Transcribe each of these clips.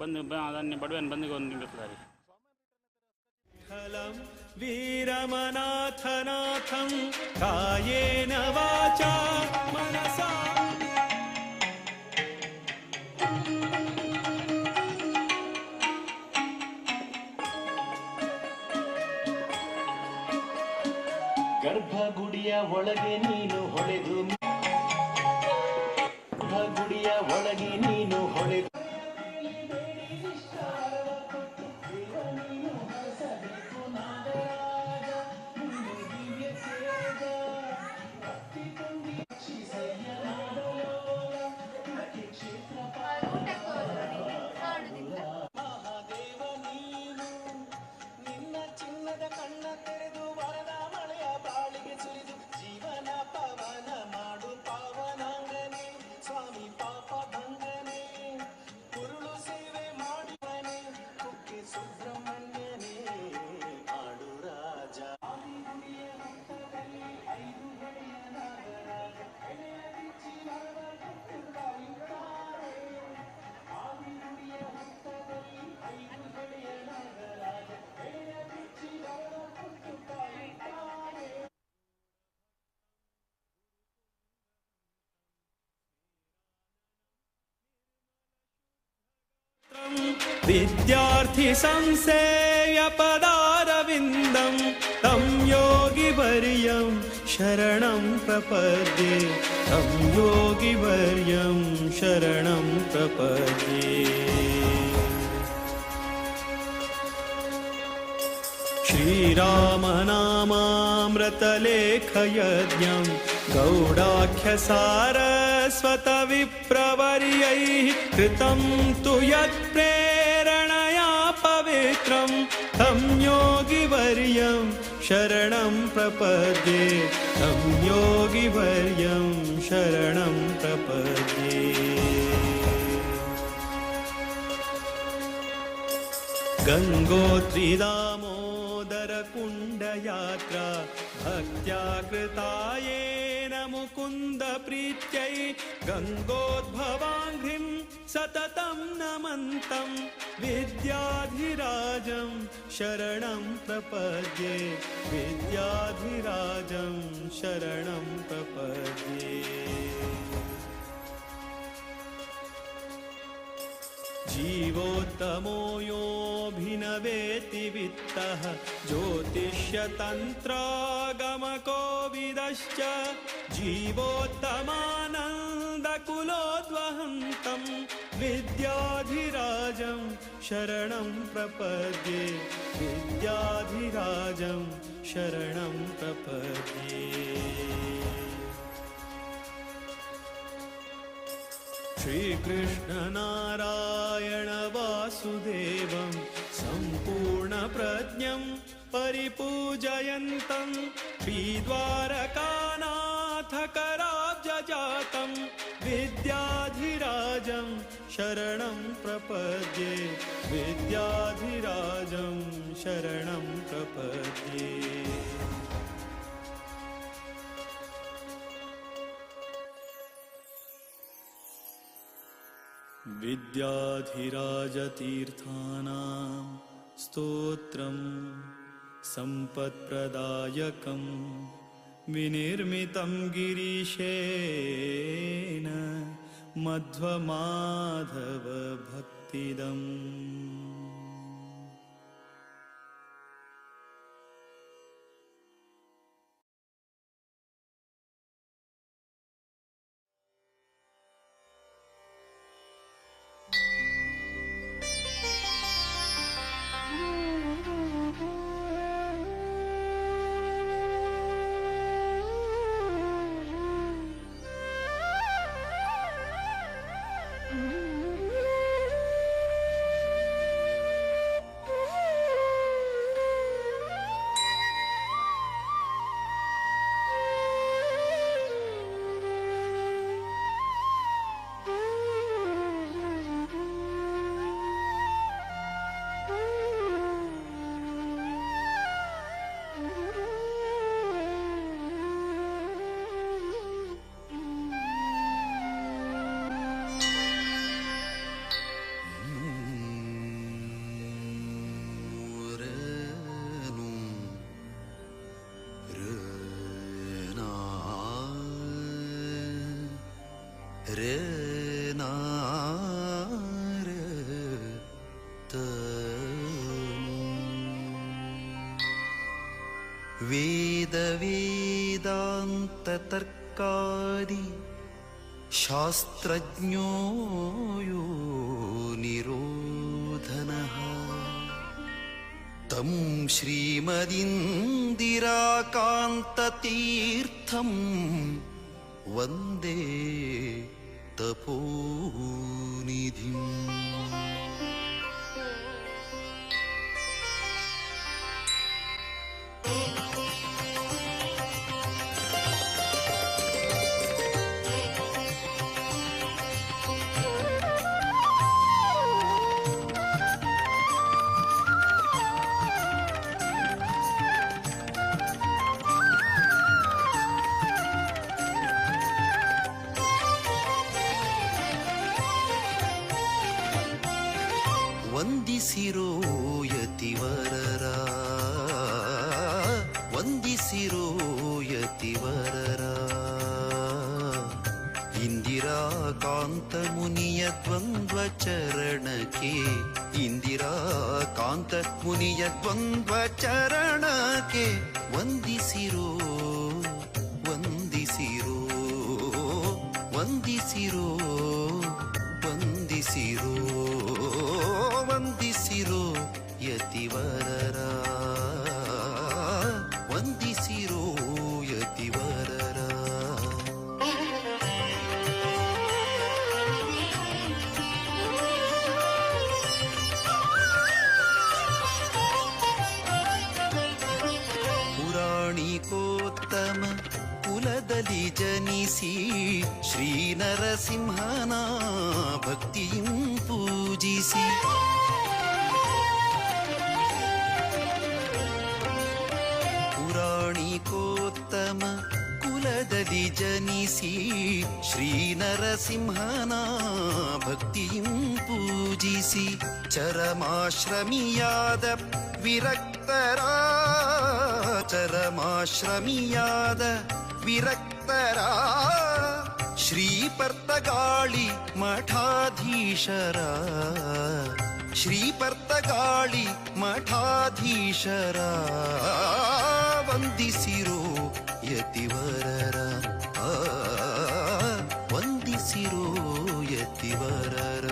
ಬಂದು ಅದನ್ನೇ ಬಡವನ್ ಬಂದಿಗೆ ಒಂದು ನಿಂಬಿಸ್ತಾರೆ वीरमनाथनाथं कायेन वाचा मनसा ಗರ್ಭಗುಡಿಯ ಒಳಗೆ ನೀನು ಹೊಳೆದು ಗರ್ಭಗುಡಿಯ ಒಳಗೆ ನೀನು ಹೊಳೆದು विद्यार्थी संसेव्य पदारविन्दं तं योगिवर्यं शरणं प्रपद्ये तं योगिवर्यं शरणं प्रपद्ये श्रीरामनामामृतलेखयज्ञं गौडाख्यसारस्वतविप्रवर्यैः कृतं तु यत्प्रेरणया पवित्रं तं योगिवर्यं शरणं प्रपद्ये तं योगिवर्यं शरणं प्रपद्ये गङ्गोत्रीदामोदरकुण्डयात्रा भक्त्या कृता येन मुकुन्दप्रीत्यै गङ्गोद्भवाङ्घ्रिं सततं नमन्तं विद्याधिराजं शरणं प्रपद्ये विद्याधिराजं शरणं प्रपद्ये जीवोत्तमो योऽभिनवेति वित्तः ज्योतिष्यतन्त्रागमकोविदश्च जीवोत्तमानन्दकुलोद्वहन्तं विद्याधिराजं शरणं प्रपद्ये विद्याधिराजं शरणं प्रपद्ये श्रीकृष्ण नारायण वासुदेवं सम्पूर्णप्रज्ञं परिपूजयन्तं श्रीद्वारकानाथकराब्जजातं विद्याधिराजं शरणं प्रपद्ये विद्याधिराजं शरणं प्रपद्ये विद्याधिराजतीर्थानां स्तोत्रं सम्पत्प्रदायकं विनिर्मितं गिरीशेन मध्वमाधवभक्तिदम् ವೇದ ವೇದಾಂತ ತರ್ಕಾದಿ ಶಾಸ್ತ್ರಜ್ಞೋ ಯೋ ನಿರೋಧನಃ ತಂ ಶ್ರೀಮದಿಂದಿರಾಕಾಂತತೀರ್ಥಂ ವಂದೇ ತಪೋನಿಧಿಂ. ವಂದಿಸಿರೋ ಯತಿವರರ, ವಂದಿಸಿರೋ ಯತಿವರರ, ಇಂದಿರಾಕಾಂತ ಮುನಿಯ ದ್ವಂದ್ವ ಚರಣಕ್ಕೆ, ಇಂದಿರಾಕಾಂತ ಮುನಿಯ ದ್ವಂದ್ವ ಚರಣಕ್ಕೆ ವಂದಿಸಿರೋ, ವಂದಿಸಿರೋ, ವಂದಿಸಿರೋ, ವಂದಿಸಿರೋ, ವಂದಿಸಿರೋ ಯತಿವರರ, ವಂದಿಸಿರೋ ಯತಿವರರ. ಪುರಾಣಿಕೋತ್ತಮ ಕುಲದಲ್ಲಿ ಜನಿಸಿ ಶ್ರೀ ನರಸಿಂಹನ ಭಕ್ತಿಯಂ ಪೂಜಿಸಿ, ಪುರಾಣಿಕೋತ್ತಮ ಕುಲದಲ್ಲಿ ಜನಿಸಿ ಶ್ರೀ ನರಸಿಂಹನ ಭಕ್ತಿಯಂ ಪೂಜಿಸಿ, ಚರಮಾಶ್ರಮಿಯಾದ ವಿರಕ್ತರ, ಚರಮಾಶ್ರಮಿಯಾದ ವಿರಕ್ತರ ಶ್ರೀಪರ್ತಗಾಳಿ ಮಠಾಧೀಶರ, ಶ್ರೀಪರ್ತಗಾಳಿ ಮಠಾಧೀಶರ ವಂದಿಸಿರೋ ಯತಿವರರ, ವಂದಿಸಿರೋ ಯತಿವರರ.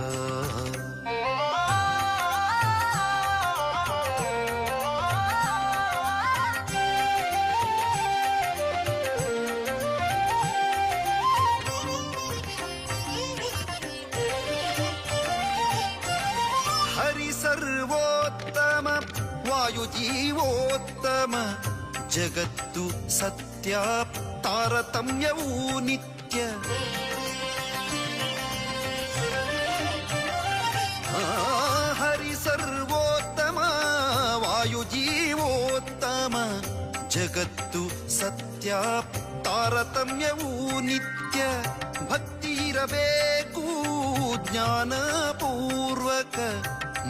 ಸರ್ವೋತ್ತಮ ವಾಯುಜೀವೋತ್ತಮ, ಜಗತ್ತು ಸತ್ಯ ತಾರತಮ್ಯವೂ ನಿತ್ಯ, ಹರಿ ಸರ್ವೋತ್ತಮ ವಾಯುಜೀವೋತ್ತಮ, ಜಗತ್ತು ಸತ್ಯ ತಾರತಮ್ಯವೂ ನಿತ್ಯ. ಭಕ್ತಿ ಇರಬೇಕು ಜ್ಞಾನಪೂರ್ವಕ,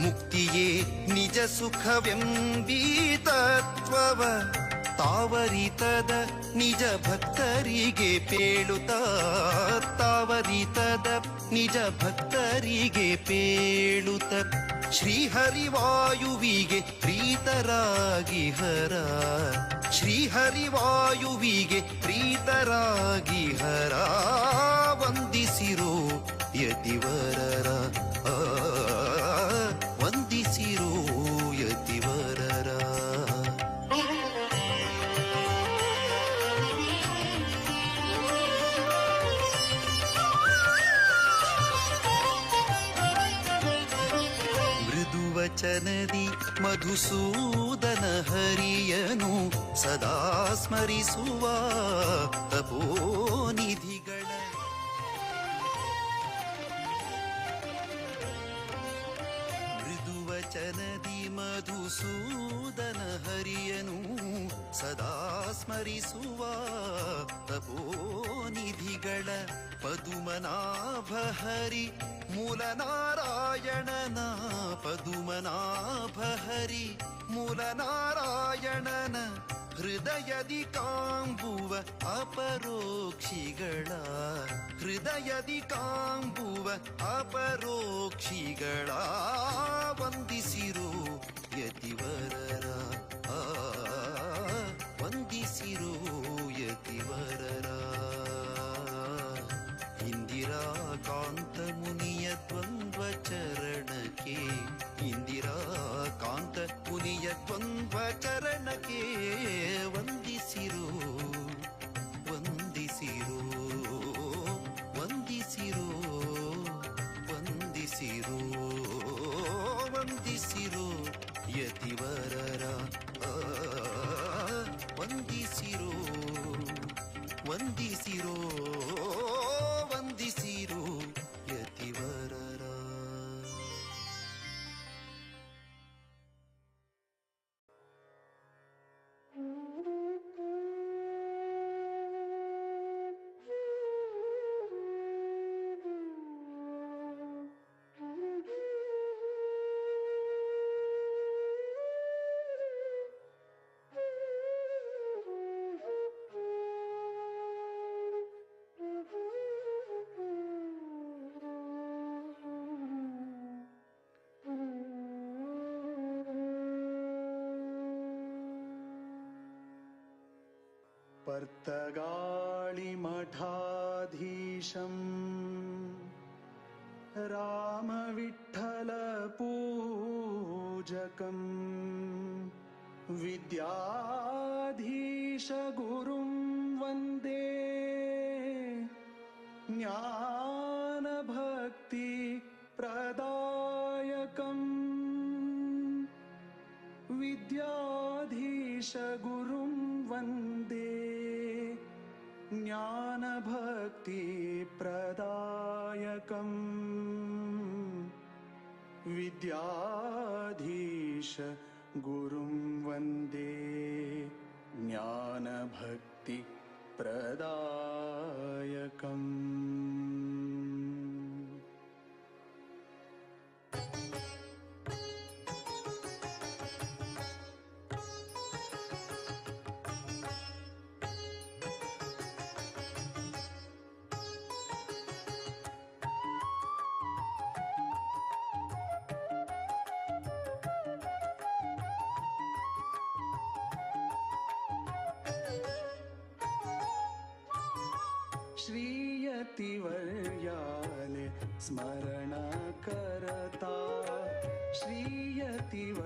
ಮುಕ್ತಿಯೇ ನಿಜ ಸುಖವೆಂಬೀ ತತ್ವವ ತಾವರಿತದ ನಿಜ ಭಕ್ತರಿಗೆ ಪೇಳುತ್ತ, ತಾವರಿತದ ನಿಜ ಭಕ್ತರಿಗೆ ಪೇಳುತ್ತ, ಶ್ರೀಹರಿವಾಯುವಿಗೆ ಪ್ರೀತರಾಗಿ ಹರ, ಶ್ರೀಹರಿವಾಯುವಿಗೆ ಪ್ರೀತರಾಗಿ ಹರ ವಂದಿಸಿರೋ ಯತಿವರರ, ವಂದಿಸಿರೋ ಯತಿವರರ. ಮೃದುವಚನದಿ ಮಧುಸೂದನ ಹರಿಯನು ಸದಾ ಸ್ಮರಿಸುವ ತಪೋನಿಧಿಗಳ, ಮೃದುವಚನದಿ ಮಧುಸೂದನ ಹರಿಯನು ಸದಾ ಸ್ಮರಿಸುವ ತಪೋನಿಧಿಗಳ, ಪದುಮನಾಭ ಹರಿ ಮೂಲ ನಾರಾಯಣನ, ಪದುಮನಾಭ ಹರಿ ಮೂಲ ನಾರಾಯಣನ ಹೃದಯದಿ ಕಾಂಬುವ ಅಪರೋಕ್ಷಿಗಳ, ಹೃದಯದಿ ಕಾಂಬುವ ಅಪರೋಕ್ಷಿಗಳ ವಂದಿಸಿರೋ ಯತಿವರರ, ಶಿವಚರಣಕ್ಕೆ ವಂದಿಸಿರೋ ವಂದಿಸಿರೋ ವಂದಿಸಿರೋ ವಂದಿಸಿರೋ ವಂದಿಸಿರೋ ಯತಿವರರ ವಂದಿಸಿರೋ ವಂದಿಸಿರೋ ವಂದಿಸಿರೋ ಯತಿವರರ. पर्तगाळिमठाधीशं रामविठ्ठलपूजकं विद्याधीशगुरुं वन्दे ज्ञानभक्तिप्रदायकम् विद्याधीशगुरुं वन्दे ज्ञानभक्तिप्रदायकम् विद्याधीशगुरुं वन्दे ज्ञानभक्तिप्रदायकम्. श्रीयतिवर्याले स्मरण करता श्रीयतिवर्याले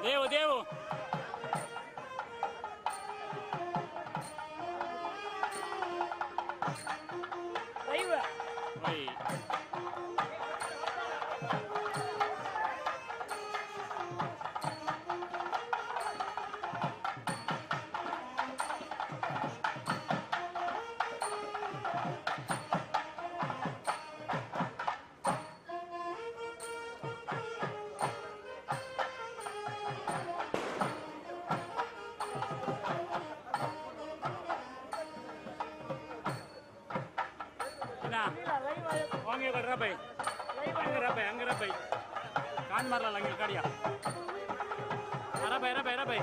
Devu Devu Rabai, angger rabai, kan marla langil karya. Rabai.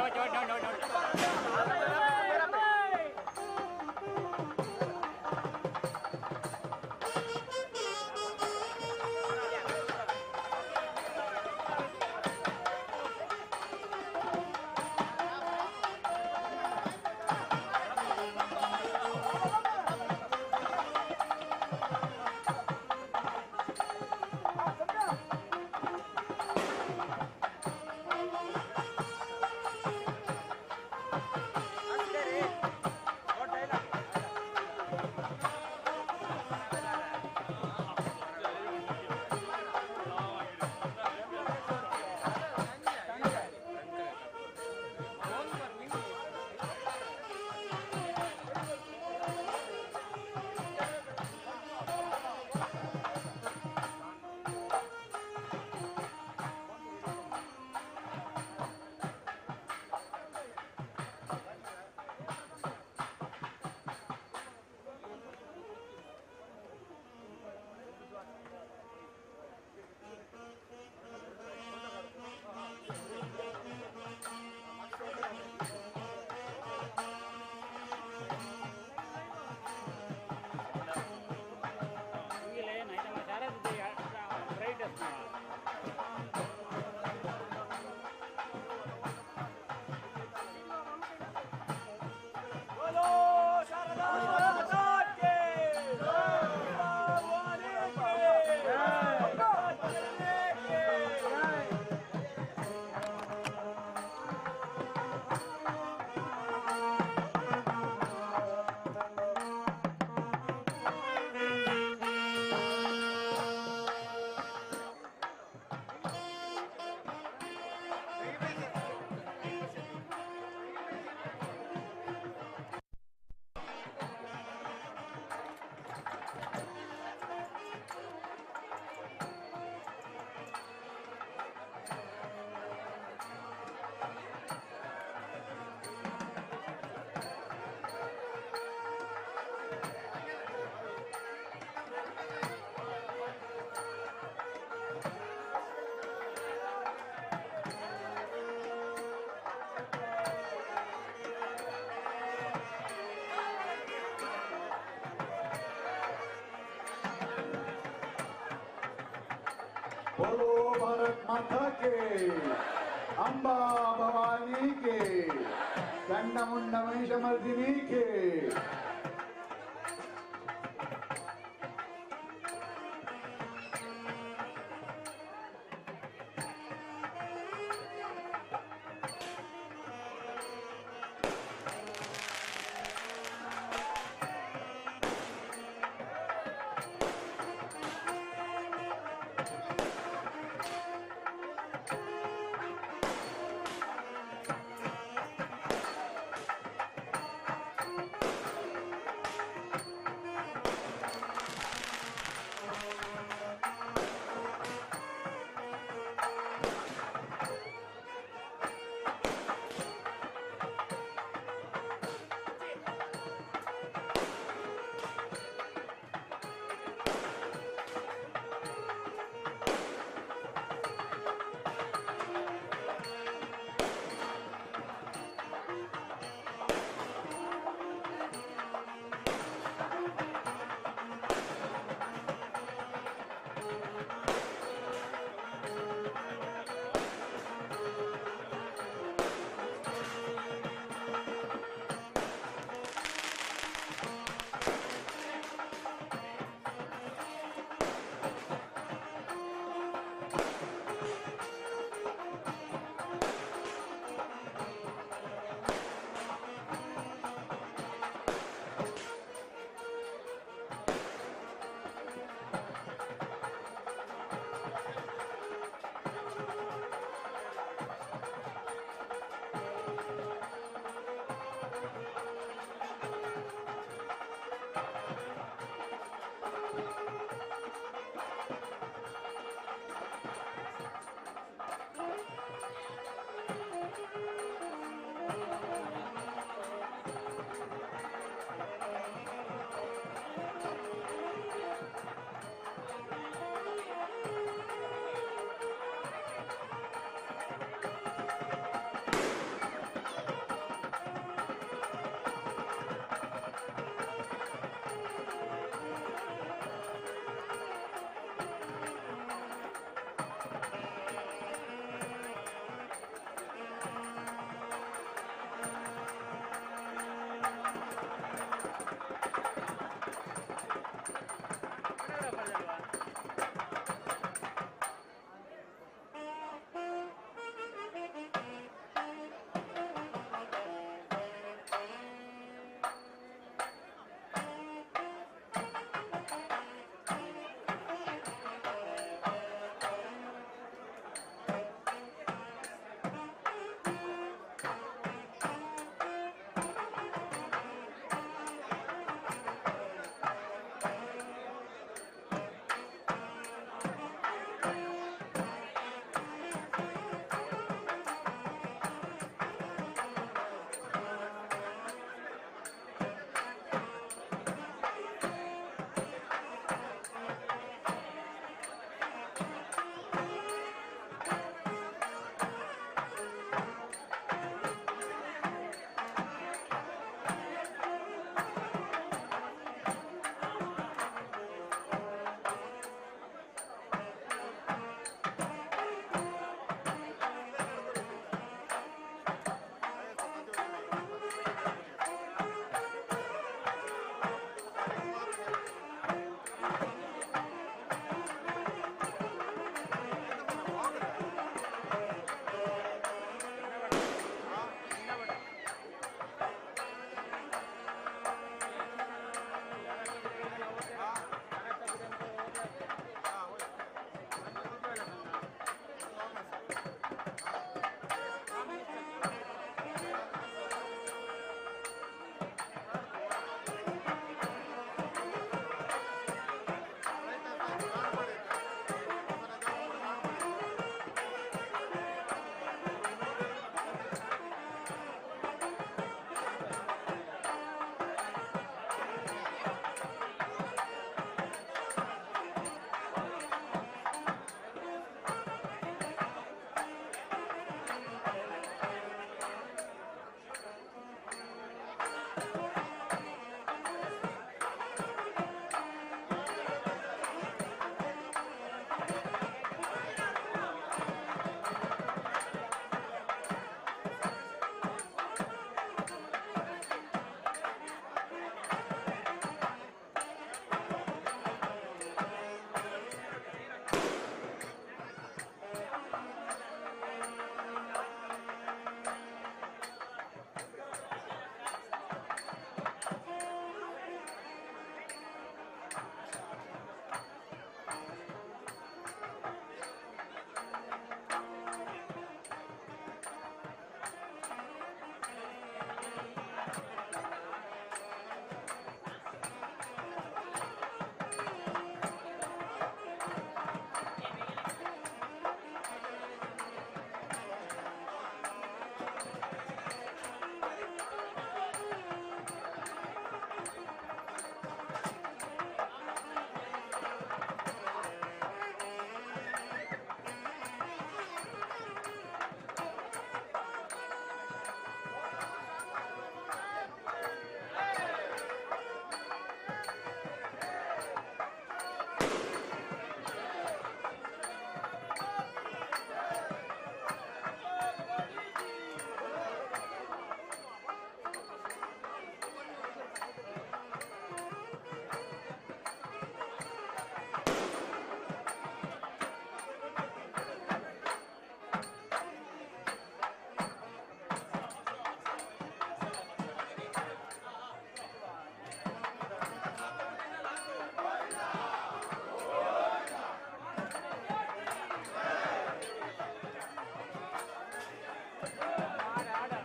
Wajah. Bharat माता के अंबा भवानी के चंडमुंड महिषमर्दिनी के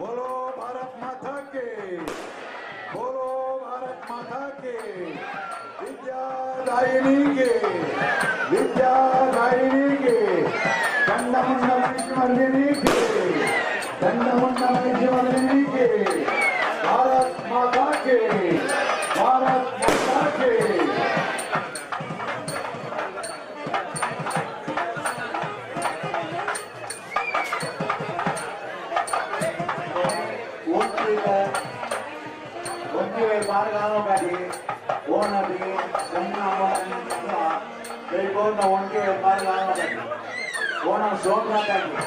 बोलो भारत माता के, बोलो भारत माता के, विद्यादायिनी के, विद्यादायिनी के, चंडमुंड महिषमर्दिनी के, चंडमुंड महिषमर्दिनी के, भारत माता के, भारत माता के। मार्गानों का दी वो नदी गंगा माता बेको न उनके मार्गानों का दी वो न सोना का दी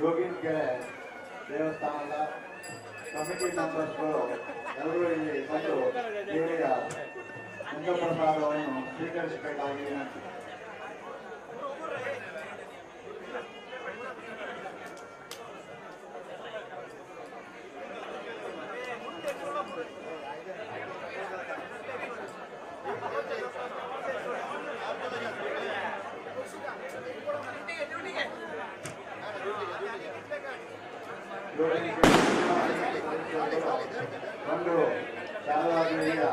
ಯೋಗಿನ್ಕೆರೆ ದೇವಸ್ಥಾನದ ಕಮಿಟಿ ಮೆಂಬರ್ಸ್ಗಳು ಎಲ್ಲರೂ ಇಲ್ಲಿ ಬಂದು ದೇವಿಯ ಪ್ರಸಾದವನ್ನು ಸ್ವೀಕರಿಸಬೇಕಾಗಿ ವಿನಂತಿ. ಒಂದು ಶಾರದಾದೇವಿಯ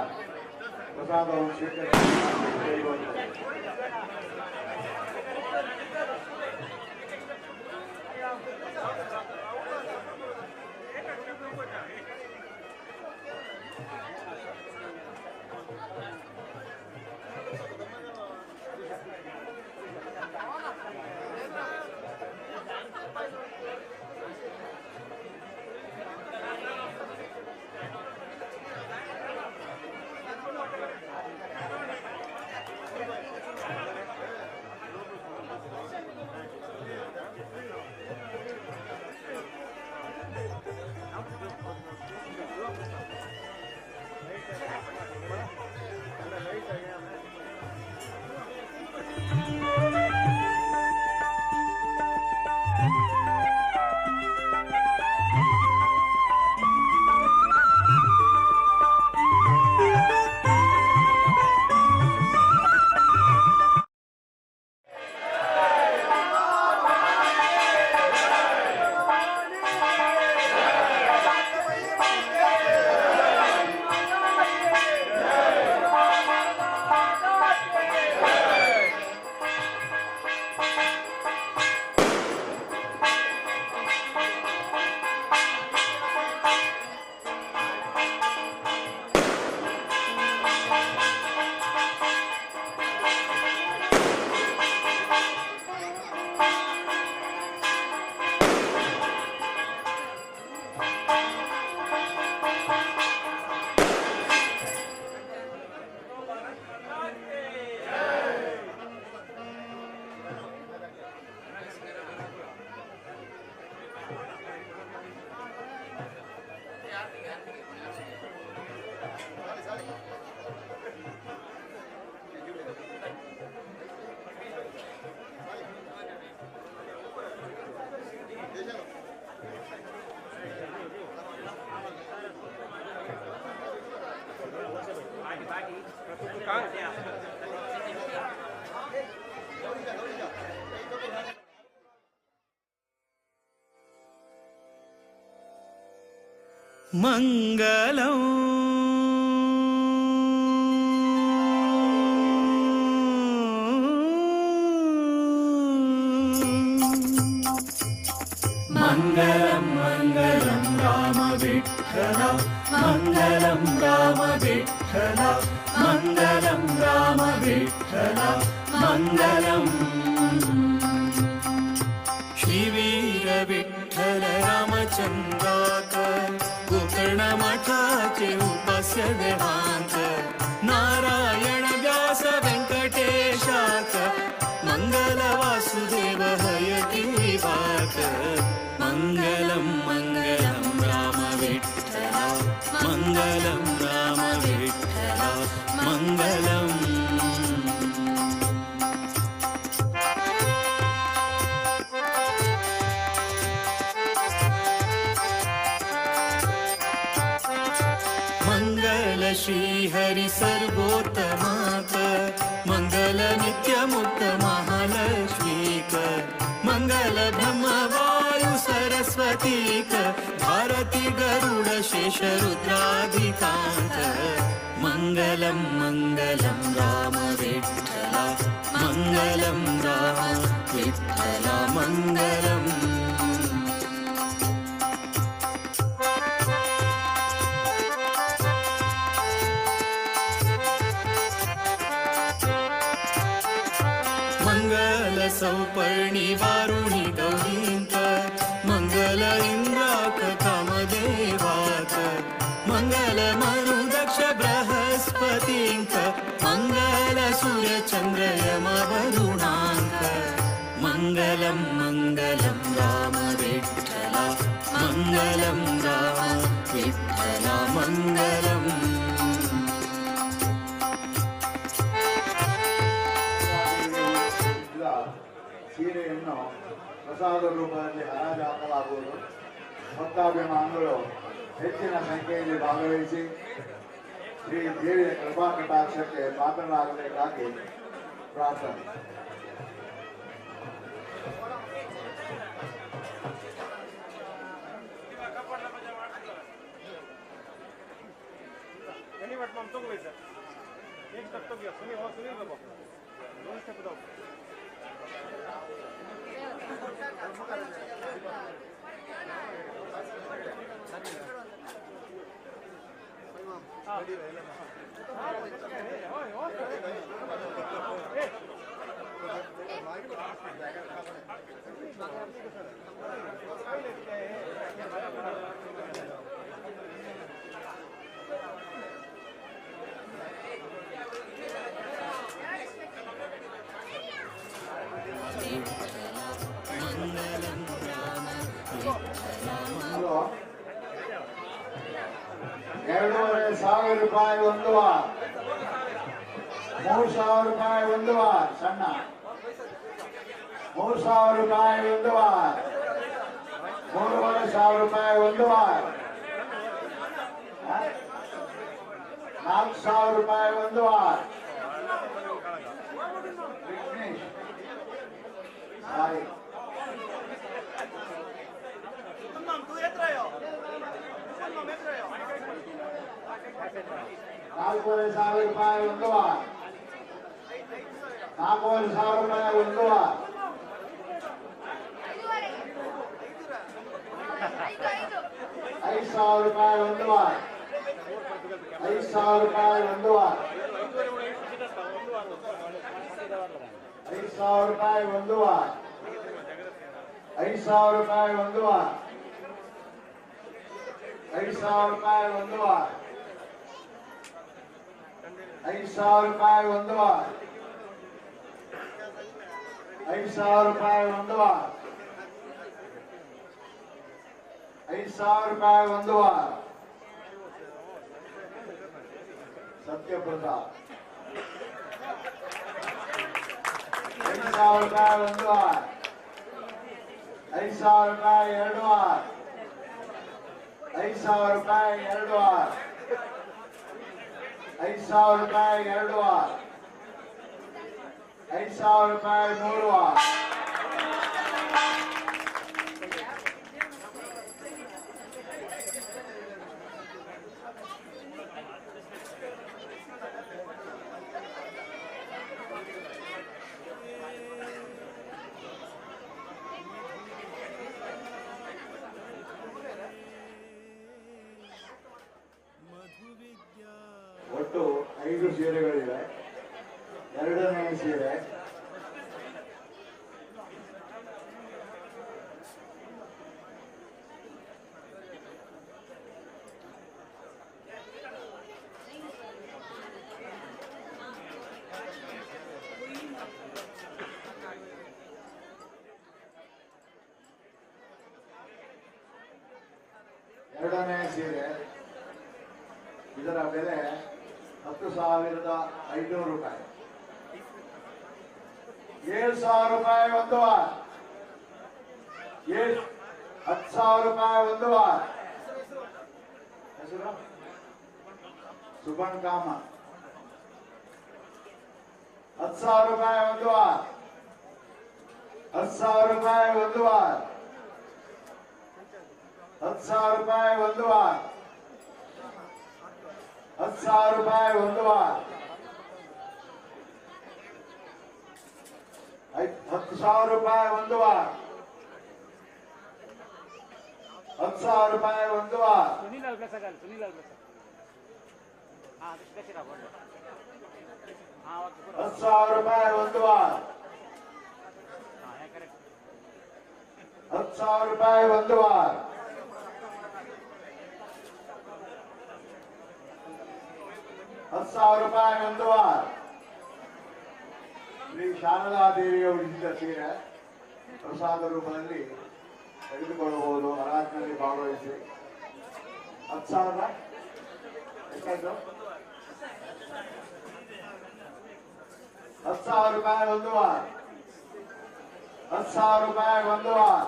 ಪ್ರಸಾದವನ್ನು ಸ್ವೀಕರಿಸಿ ಮಂಗಲಂ ಮಂಗಲಂ ಮಂಗಲಂ ರಾಮ ವಿಠಲ ಮಂಗಲಂ ರಾಮ ವಿಠಲ ಮಂಗಲಂ ರಾಮ ವಿಠಲ ಮಂಗಲಂ श्रीवीर विठ्ठल रामचंद्राक गोकर्ण मठाचे उपास्य देहांत नारायण व्यास व्यंकटेशाक मंगल वासुदेव हयति विभाक मंगलम मंगलम राम विठ्ठल मंगलम राम विठ्ठल मंगलम मंगल श्री हरि सर्वोत्तमाक मंगल नित्य मुक्त महालक्ष्मीक मंगल ब्रह्म वायु सरस्वतीक भारती गरुड शेष रुद्राधिकांत मंगलम मंगलम राम विठ्ठल मंगलम राम विठ्ठल मंगलम मंगल सौपर्णी वारुणी गौरींक मंगल इंद्राक कामदेवाक मंगल मनु दक्ष बृहस्पतींक मंगल सूर्य चंद्र यम वरुणांक मंगलम मंगलम राम विठ्ठल मंगलम राम विठ्ठल मंगलम ಸೀರೆಯನ್ನು ಪ್ರಸಾದ ರೂಪದಲ್ಲಿ ಹರಾಜು ಹಾಕಲಾಗುವುದು. ಭಕ್ತಾಭಿಮಾನಿಗಳು ಹೆಚ್ಚಿನ ಸಂಖ್ಯೆಯಲ್ಲಿ ಭಾಗವಹಿಸಿ ಶ್ರೀ ದೇವಿಯ ಕೃಪಾ ಕಟಾಕ್ಷಕ್ಕೆ ಪಾತ್ರರಾಗಬೇಕಾಗಿ ಪ್ರಾರ್ಥನೆ. ₹2,500 ಒಂದು ವಾರ, ₹3,000 ಒಂದು ವಾರ, ಸಣ್ಣ ₹3,000 ಒಂದು ವಾರ, ₹3,500 ಒಂದು ವಾರ, ₹4,000 ಒಂದು ವಾರ. ಸಾರಿ ₹4,500 ಒಂದು ವಾರ, ₹4,500 ಒಂದು ವಾರ, ₹5,000 ಒಂದು ವಾರ, ₹5,000 ಒಂದು ವಾರ, ₹5,000 ಒಂದು ವಾರ, ₹5,000 ಒಂದು ವಾರ, ₹5,000 ಒಂದು ವಾರ, ₹5,000 ಒಂದು ವಾರ, ₹5,000 ಒಂದು ವಾರ, ₹5,000 ಒಂದು ವಾರ. ಸತ್ಯಪ್ರಸಾದ್ ₹5,000 ಒಂದು ವಾರ, ₹5,000 ಎರಡು ವಾರ, ₹5,000 ಎರಡು ವಾರ, ₹5,000 ಎರಡು ವಾರ. 5,000 ರೂಪಾಯಿ 3 ವಾರ. ಒಟ್ಟು 5 ಸೀರೆಗಳಿವೆ. ಎರಡನೇ ಸೀರೆ ಇದರ ಬೆಲೆ 10,500 ರೂಪಾಯಿ. 7,000 ರೂಪಾಯಿ ಒಂದು ವಾರ. 10,000 ರೂಪಾಯಿ ಒಂದು ವಾರ. ಹೆಸರು ಸುಬನ್ ಕಾಮ. 10,000 ರೂಪಾಯಿ ಒಂದು ವಾರ. 10,000 ರೂಪಾಯಿ ಒಂದು ವಾರ. 10,000 ರೂಪಾಯಿ ಒಂದು ವಾರ. 10,000 ರೂಪಾಯಿ ಒಂದು ವಾರ. 10,000 ರೂಪಾಯಿ ಒಂದು ವಾರ. 10,000 ರೂಪಾಯಿ ಒಂದು ವಾರ. ಸುನಿಲ್ ಅಲ್ಪ್ಲಸ್ ಸುನಿಲ್ ಅಲ್ಪ್ಲಸ್ 10,000 ರೂಪಾಯಿ ಒಂದು ವಾರ. 10,000 ರೂಪಾಯಿ ಒಂದು ವಾರ. 10,000 ರೂಪಾಯಿ ಒಂದು ವಾರ. ಶ್ರೀ ಶಾರದಾ ದೇವಿಯ ಉಳಿಸಿದ ಸೀರೆ ಪ್ರಸಾದ ರೂಪದಲ್ಲಿ ತೆಗೆದುಕೊಳ್ಳಬಹುದು. ಹರಾಜಿನಲ್ಲಿ ಭಾಗವಹಿಸಿ. 10,000 ಎಷ್ಟಾಯ್ತು? 10,000 ರೂಪಾಯಿ ಒಂದು ವಾರ. 10,000 ರೂಪಾಯಿ ಒಂದು ವಾರ.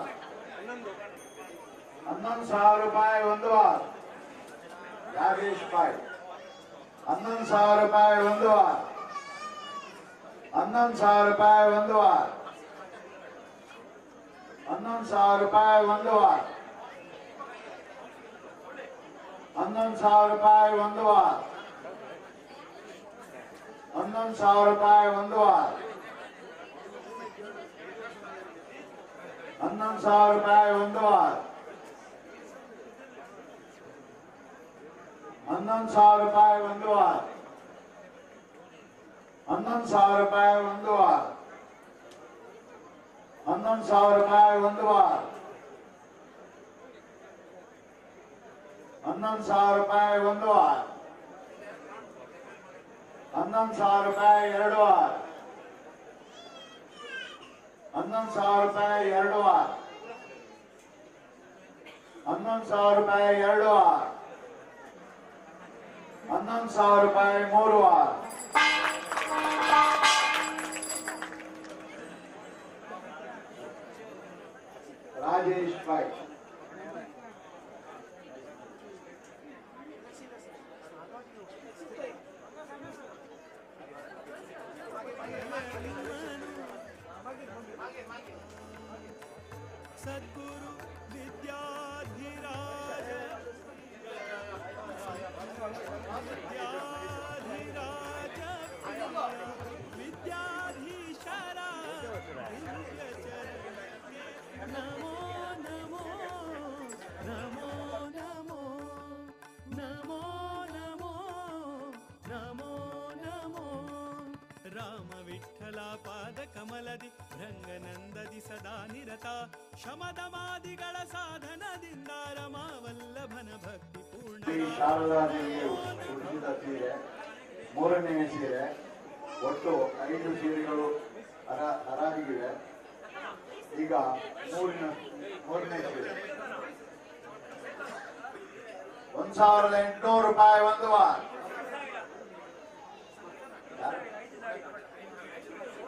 11,000 ರೂಪಾಯಿ ಒಂದು ವಾರ. ಯಾಗೇಶ್ ಬಾಯ್ 11,000 ರೂಪಾಯಿ ಒಂದು ವಾರ. 11,000 ರೂಪಾಯಿ ಒಂದು ವಾರ. 11,000 ರೂಪಾಯಿ ಒಂದು ವಾರ. 11,000 ರೂಪಾಯಿ ಒಂದು ವಾರ. 11,000 ರೂಪಾಯಿ ಒಂದು ವಾರ. 11,000 ರೂಪಾಯಿ ಒಂದು ವಾರ. 11,000 ರೂಪಾಯಿ ಒಂದು ವಾರ. 11,000 ರೂಪಾಯಿ ಒಂದು ವಾರ. 11,000 ರೂಪಾಯಿ ಒಂದು ವಾರ. 11,000 ರೂಪಾಯಿ ಒಂದು ವಾರ. 11,000 ರೂಪಾಯಿ ಎರಡು ವಾರ. 11,000 ರೂಪಾಯಿ ಎರಡು ವಾರ. 11,000 ರೂಪಾಯಿ ಎರಡು ವಾರ. 11,000 ರೂಪಾಯಿ ಮೂರು ವಾರ. ರಾಜೇಶ್ ಬಾಯ್ ಸದ್ಗುರು ವಿದ್ಯಾಧಿರಾಜ ವಿದ್ಯಾಧೀಶರ ನಮೋ ನಮೋ ನಮೋ ನಮೋ ನಮೋ ನಮೋ ನಮೋ ನಮೋ ರಾಮ ವಿಠಲ ಪಾದ ಕಮಲದಿ ರಂಗನಂದದಿ ಸದಾ ನಿರತ ಶಮದಮಾದಿಗಳ ಸಾಧನದಿಂದ ರಮಾವಲ್ಲಭನ ಭಕ್ತಿ ಪೂರ್ಣ. ಶ್ರೀ ಶಾರದಾ ದೇವಿಯು ಉಳಿಸಿದ ಸೀರೆ ಮೂರನೇ ಸೀರೆ. ಒಟ್ಟು 5 ಸೀರೆಗಳು ಹರಾಜಿಗಿವೆ. ಈಗ ಮೂರನೇ ಸೀರೆ 1,800 ರೂಪಾಯಿ ಒಂದು ವಾರ.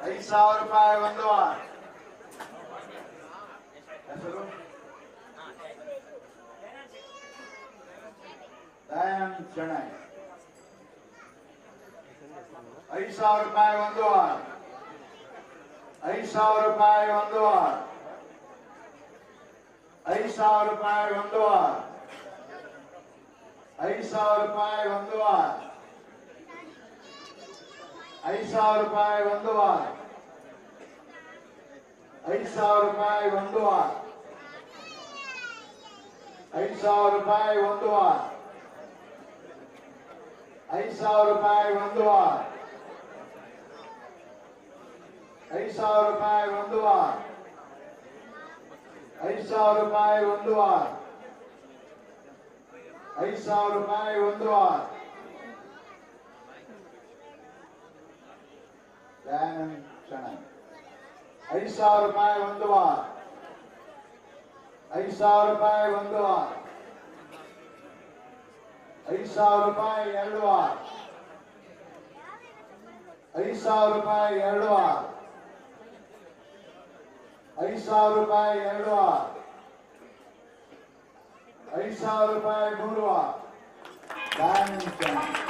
5,000 ರೂಪಾಯಿ ಒಂದು ವಾರ. ಹೆಸರು ದಯಾನಂದ್ ಶೆಣೈ. 5,000 ರೂಪಾಯಿ ಒಂದು ವಾರ. 5,000 ರೂಪಾಯಿ ಒಂದು ವಾರ. 5,000 ರೂಪಾಯಿ ಒಂದು ವಾರ. 5,000 ರೂಪಾಯಿ ಒಂದು ವಾರ. 5,000 ರೂಪಾಯಿ ಒಂದು ವಾರ. 5,000 ರೂಪಾಯಿ ಒಂದು ವಾರ. 5,000 ರೂಪಾಯಿ ಒಂದು ವಾರ. 5,000 ರೂಪಾಯಿ ಒಂದು ವಾರ. 5,000 ರೂಪಾಯಿ ಒಂದು ವಾರ. 5,000 ರೂಪಾಯಿ ಒಂದು ವಾರ. 5,000 ರೂಪಾಯಿ ಒಂದು ವಾರ. ದಯಾನಂದ್ ಚೆನ್ನಾಗಿ 5,000 ರೂಪಾಯಿ ಒಂದು ವಾರ. 5,000 ರೂಪಾಯಿ ಒಂದು ವಾರ. 5,000 ರೂಪಾಯಿ ಎರಡು ವಾರ. 5,000 ರೂಪಾಯಿ ಎರಡು ವಾರ. 5,000 ರೂಪಾಯಿ ಎರಡು ವಾರ. 5,000 ರೂಪಾಯಿ ಮೂರು ವಾರ. ದಯಾನಂದ್ ಚೆನ್ನಾಗಿ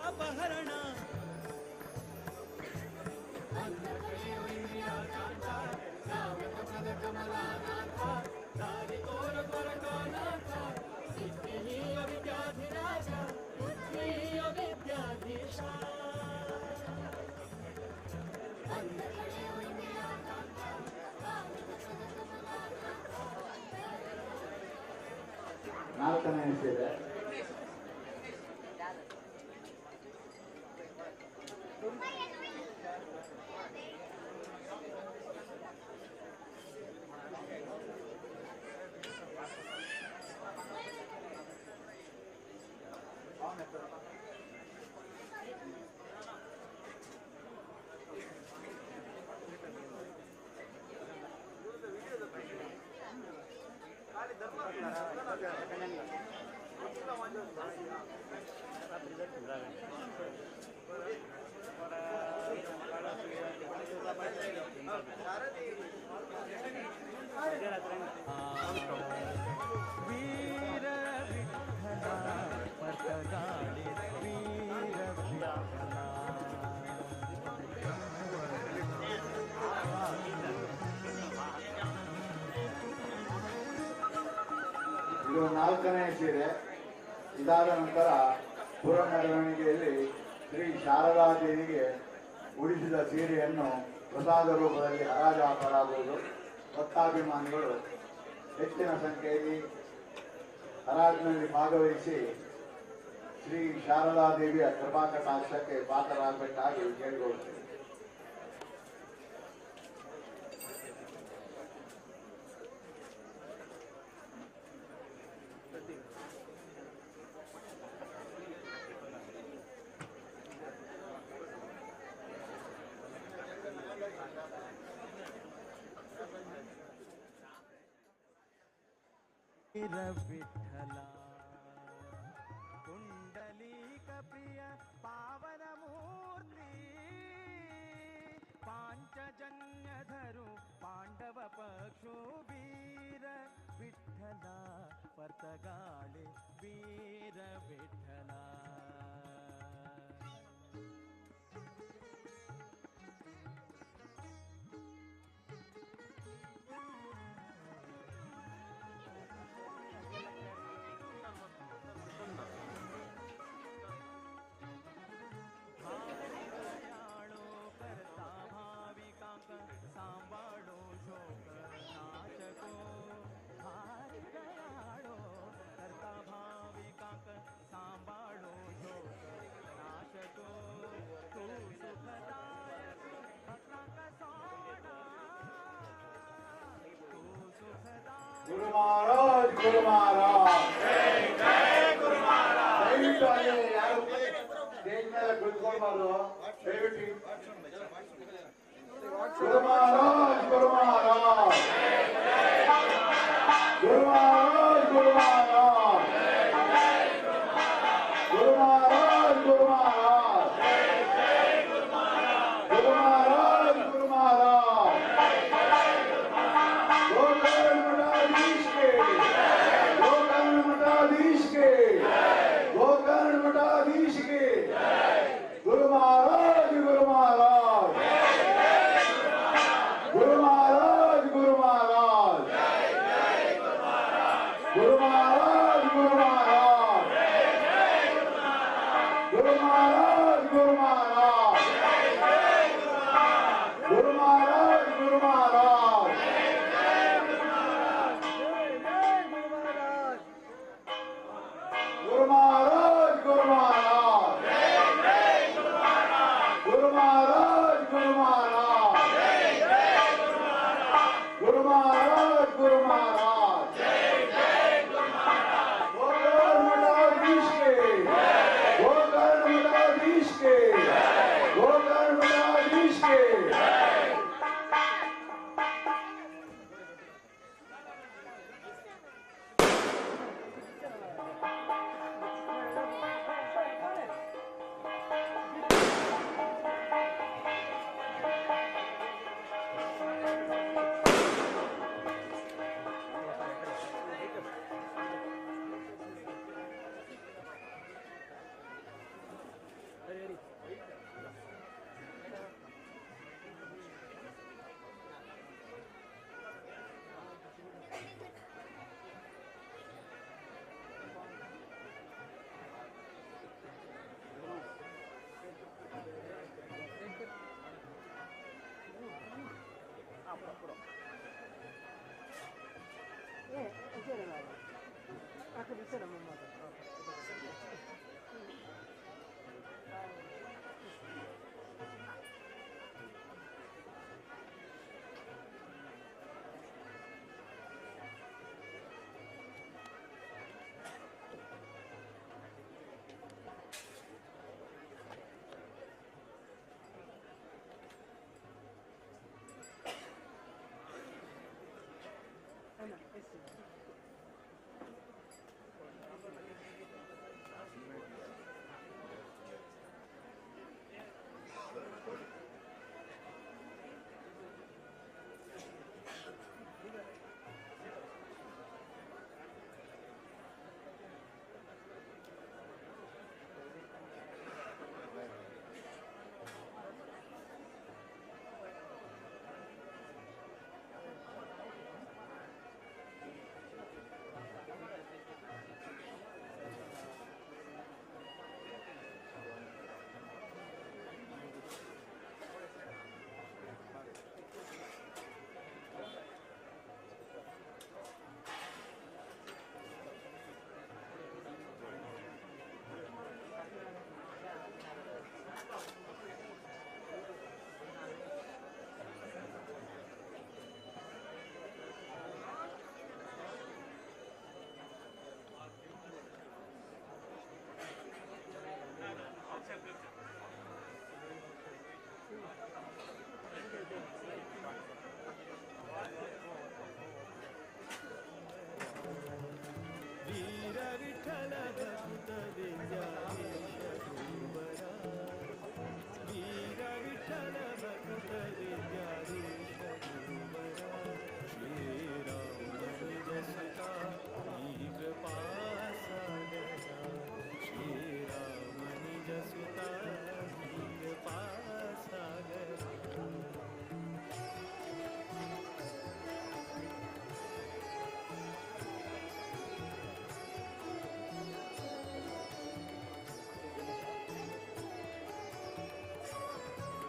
ಅಪಹರಣ ನಾಲ್ಕನೇ ಹೆಸರಿದೆ. ವೀರ ವಿಠಲ ಪಟಗಾಳಿ ವೀರ ವಿಠಲ ಇದು ನಾಲ್ಕನೇ ಸೀರೆ. ಇದಾದ ನಂತರ ಪುರ ಮೆರವಣಿಗೆಯಲ್ಲಿ ಶ್ರೀ ಶಾರದಾ ದೇವಿಗೆ ಉಡಿಸಿದ ಸೀರೆಯನ್ನು ಪ್ರಸಾದ ರೂಪದಲ್ಲಿ ಹರಾಜು ಹಾಕಲಾಗುವುದು. ಭಕ್ತಾಭಿಮಾನಿಗಳು ಹೆಚ್ಚಿನ ಸಂಖ್ಯೆಯಲ್ಲಿ ಹರಾಜಿನಲ್ಲಿ ಭಾಗವಹಿಸಿ ಶ್ರೀ ಶಾರದಾ ದೇವಿಯ ಕೃಪಾ ಕಟಾಕ್ಷಕ್ಕೆ ಪಾತ್ರರಾಗಬೇಕಾಗಿ ಕೇಳಿಕೊಳ್ಳುತ್ತೇವೆ. ವೀರ ವಿಠಲ ಕುಂಡಲೀಕ ಪ್ರಿಯ ಪಾವನ ಮೂರ್ತಿ ಪಾಂಚಜನ್ಯಧರು ಪಾಂಡವ ಪಕ್ಷೋ ವೀರ ವಿಠಲ ಪರ್ತಗಾಳಿ ವೀರ ವಿಠಲ सांबाड़ो शोक नाचको हार गयाड़ो करता भाविका सांबाड़ो शोक नाचको तू सुखदायक भक्ता का सोना तू सुखदायक गुरु महाराज गुरु महाराज ದಯವಿಟ್ಟು ಅಲ್ಲಿ ಯಾರು ಸ್ಟೇಜ್ ಮೇಲೆ ಕುಳಿತುಕೊಳ್ಬಾರ್ದು. ದಯವಿಟ್ಟು ಗುರು ಮಹಾರಾಜ್ ಗುರು ಮಹಾರಾಜ್ ಗುರು ಮಹಾರಾಜ್ ಗುರು ಮಹಾರಾಜ್ वीर विठ्ठल भक्त विद्याधीश गुरुवरा वीर विठ्ठल भक्त विद्याधीश गुरुवरा श्रीराम निज सुता कृपा सागरा श्रीराम निज सुता कृपा सागरा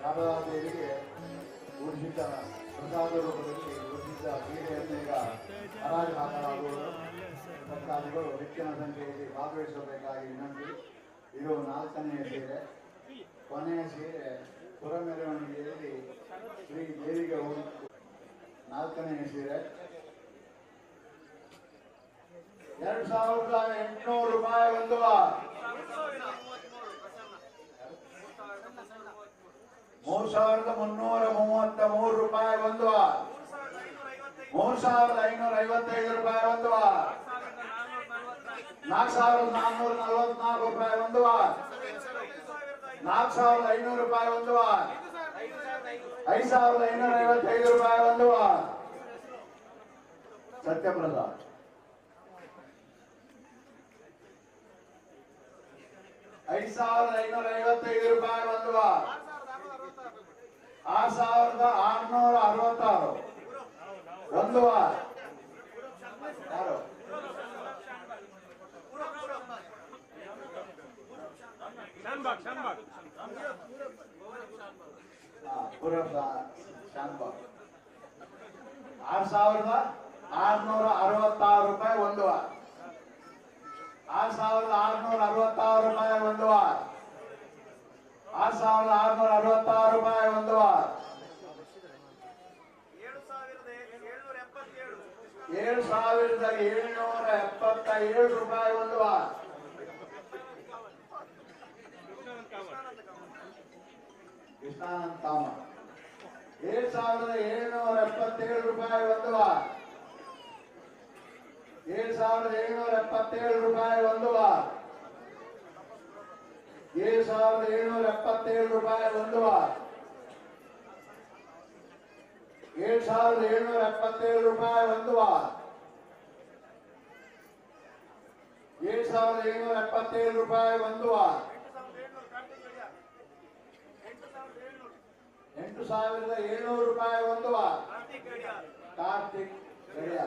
ಶಾರದಾದೇವಿಗೆ ಊರ್ಜಿತ ಪ್ರಸಾದ ರೂಪದಲ್ಲಿ ಊರ್ಜಿತ ಕ್ರೀಡೆಯನ್ನು ಈಗ ಹರಾಜು ಹಾಕಲಾಗುವುದು. ಭಕ್ತಾದಿಗಳು ಹೆಚ್ಚಿನ ಸಂಖ್ಯೆಯಲ್ಲಿ ಭಾಗವಹಿಸಬೇಕಾಗಿ ವಿನಂತಿ. ಇದು 4ನೇ ಸೀರೆ. ಕೊನೆಯ ಸೀರೆ ಪುರ ಮೆರವಣಿಗೆಯಲ್ಲಿ ಶ್ರೀ ದೇವಿಗೆ 4ನೇ ಸೀರೆ 2800 ರೂಪಾಯಿ ಒಂದು 3333 ರೂಪಾಯಿ ಒಂದು 3555 ರೂಪಾಯಿ ಒಂದು 4444 ರೂಪಾಯಿ ಒಂದು 4500 ರೂಪಾಯಿ ಒಂದು 5555 ರೂಪಾಯಿ ಒಂದು ಸತ್ಯಪ್ರಸಾದ್ 5555 ರೂಪಾಯಿ ಒಂದು 6666 ಒಂದು ಯಾರು ಪುರಬ ಶಾನ್ಬಾಗ್ 6666 ರೂಪಾಯಿ ಒಂದು 6666 ರೂಪಾಯಿ ಒಂದು 6666 ರೂಪಾಯಿ ಒಂದು 7777 ರೂಪಾಯಿ ಒಂದು ಕೃಷ್ಣಾನಂದ ಕಾಮ 7777 ರೂಪಾಯಿ ಒಂದು 7777 ರೂಪಾಯಿ ಒಂದು 7777 ರೂಪಾಯಿ ಒಂದು 7777 ರೂಪಾಯಿ ಒಂದು 7777 ರೂಪಾಯಿ ಒಂದು 8700 ರೂಪಾಯಿ ಒಂದು ಕಾರ್ತಿಕ್ ಗಡಿಯ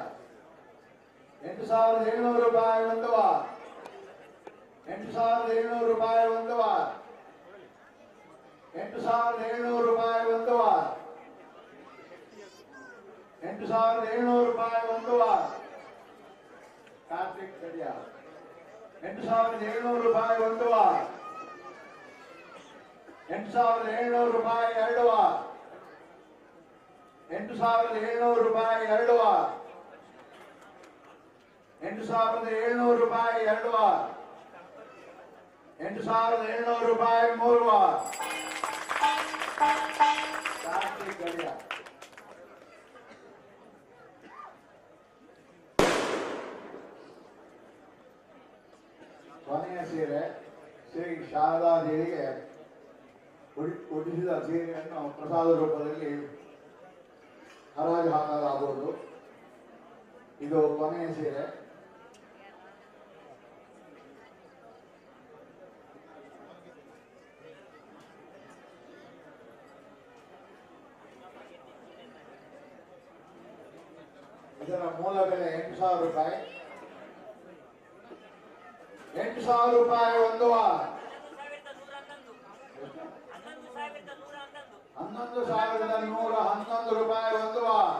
8700 ರೂಪಾಯಿ ಒಂದು 8700 ರೂಪಾಯಿ ಒಂದು 8700 ರೂಪಾಯಿ ಒಂದು 8700 ರೂಪಾಯಿ ಒಂದು ಕಾರ್ತಿಕ್ ಗಡಿಯ 8,700 ರೂಪಾಯಿ ಒಂದು ವಾರ್. 8,700 ರೂಪಾಯಿ ಎರಡು ವಾರ್. 8,700 ರೂಪಾಯಿ ಎರಡು ವಾರ್. 8,700 ರೂಪಾಯಿ ಎರಡು ವಾರ್. 8,700 ರೂಪಾಯಿ ಮೂರು ವಾರ್. ಕಾರ್ತಿಕ್ ಗಡಿಯ. ಕೊನೆಯ ಸೀರೆ ಶ್ರೀ ಶಾರದಾದೇವಿಗೆ ಉಡಿಸಿದ ಸೀರೆಯನ್ನು ಪ್ರಸಾದ ರೂಪದಲ್ಲಿ ಹರಾಜು ಹಾಕಲಾಗುವುದು. ಇದು ಕೊನೆಯ ಸೀರೆ. ಇದರ ಮೂಲ ಬೆಲೆ 8,000 ರೂಪಾಯಿ. 8,000 ರೂಪಾಯಿ ಒಂದು ವಾರ್. 11,111 ರೂಪಾಯಿ ಒಂದು ವಾರ್.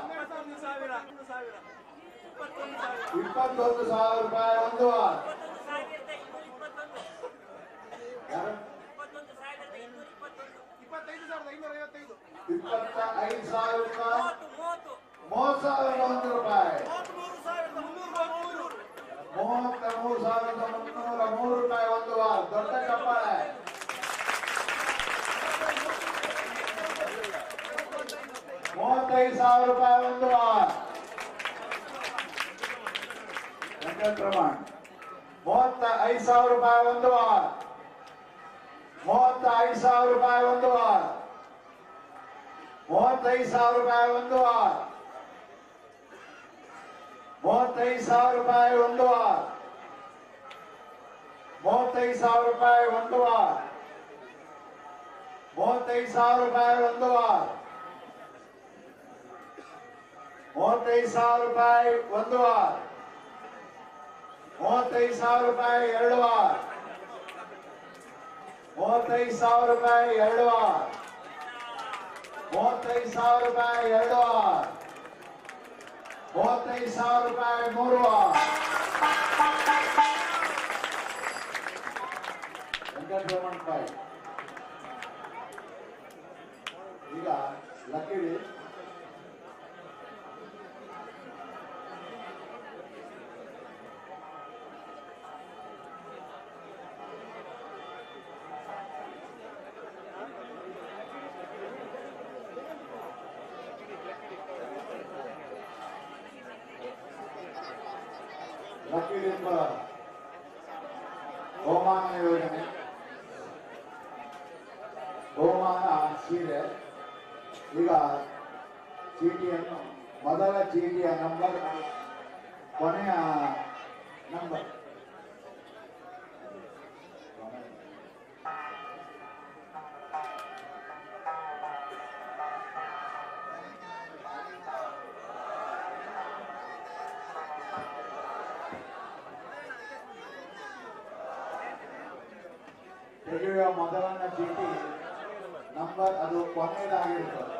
21,000 ರೂಪಾಯಿ ಒಂದು ವಾರ್. 25,000 ರೂಪಾಯಿ. 30,001 ರೂಪಾಯಿ. 33,303 ರೂಪಾಯಿ ಒಂದು ವಾರ್. ದೊಡ್ಡ ಚಪ್ಪಾಳೆ. 35,000 ರೂಪಾಯಿ ಒಂದು ವಾರ್. ಪ್ರಮಾಣ 35,000 ರೂಪಾಯಿ ಒಂದು ವಾರ್. 35,000 ರೂಪಾಯಿ ಒಂದು ವಾರ್. 35,000 ರೂಪಾಯಿ ಒಂದು ವಾರ್. 35,000 ರೂಪಾಯಿ ಒಂದು ವಾರ್. 35,000 ರೂಪಾಯಿ ಒಂದು ವಾರ್. 35,000 ರೂಪಾಯಿ ಒಂದು ವಾರ್. 35,000 ರೂಪಾಯಿ ಒಂದು ವಾರ್. 35,000 ರೂಪಾಯಿ ಎರಡು ವಾರ್. 35,000 ರೂಪಾಯಿ ಎರಡು ವಾರ್. 35,000 ರೂಪಾಯಿ ಎರಡು ವಾರ್. 35,000 ರೂಪಾಯಿ ಮೂರು ವಾರ್. ಈಗ ಲಕ್ಕಿಡಿ ಲಕ್ಕಿಡಿಂಬ ಬಹುಮಾನ ಯೋಜನೆ. ಬಹುಮಾನ ಸೀರೆ. ಈಗ ಚೀಟಿಯನ್ನು ಮೊದಲ ಚೀಟಿಯ ನಂಬರ್ ಕೊನೆಯ ನಂಬರ್ ತೆಗೆಯುವ ಮೊದಲನ ಚೀಟಿ ನಂಬರ್ ಅದು ಕೊನೆಯದಾಗಿರುತ್ತದೆ.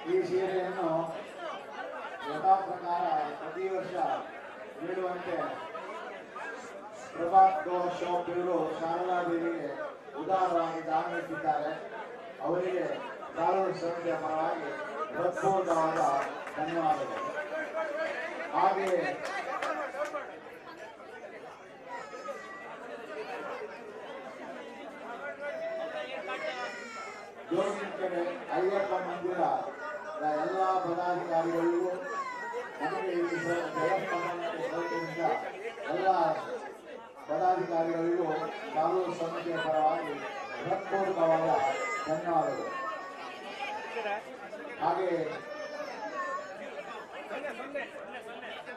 ಈ ಸೀರೆಯನ್ನು ಯಥಾ ಪ್ರಕಾರ ಪ್ರತಿ ವರ್ಷ ನೀಡುವಂತೆ ಪ್ರಭಾತ್ ಗೌರ್ ಶಾಪ್ ಇವರು ಶಾರದಾದೇವಿಗೆ ಉದಾರವಾಗಿ ದಾನ ನೀಡುತ್ತಿದ್ದಾರೆ. ಅವರಿಗೆ ಕಾನೂನು ಸಮಿತಿಯ ಪರವಾಗಿ ಹೃತ್ಪೂರ್ವಕವಾದ ಧನ್ಯವಾದಗಳು. ಹಾಗೆಯೇ ಜೋಗಿಕೆರೆ ಅಯ್ಯಪ್ಪ ಮಂದಿರ ಎಲ್ಲ ಪದಾಧಿಕಾರಿಗಳಿಗೂ ನಮಗೆ ಈ ದೇವಸ್ಥಾನದಿಂದ ಎಲ್ಲ ಪದಾಧಿಕಾರಿಗಳಿಗೂ ಕಾನೂನು ಸಮಿತಿಯ ಪರವಾಗಿ ಹೃತ್ಪೂರ್ವಕವಾದ ಧನ್ಯವಾದಗಳು. ಹಾಗೆ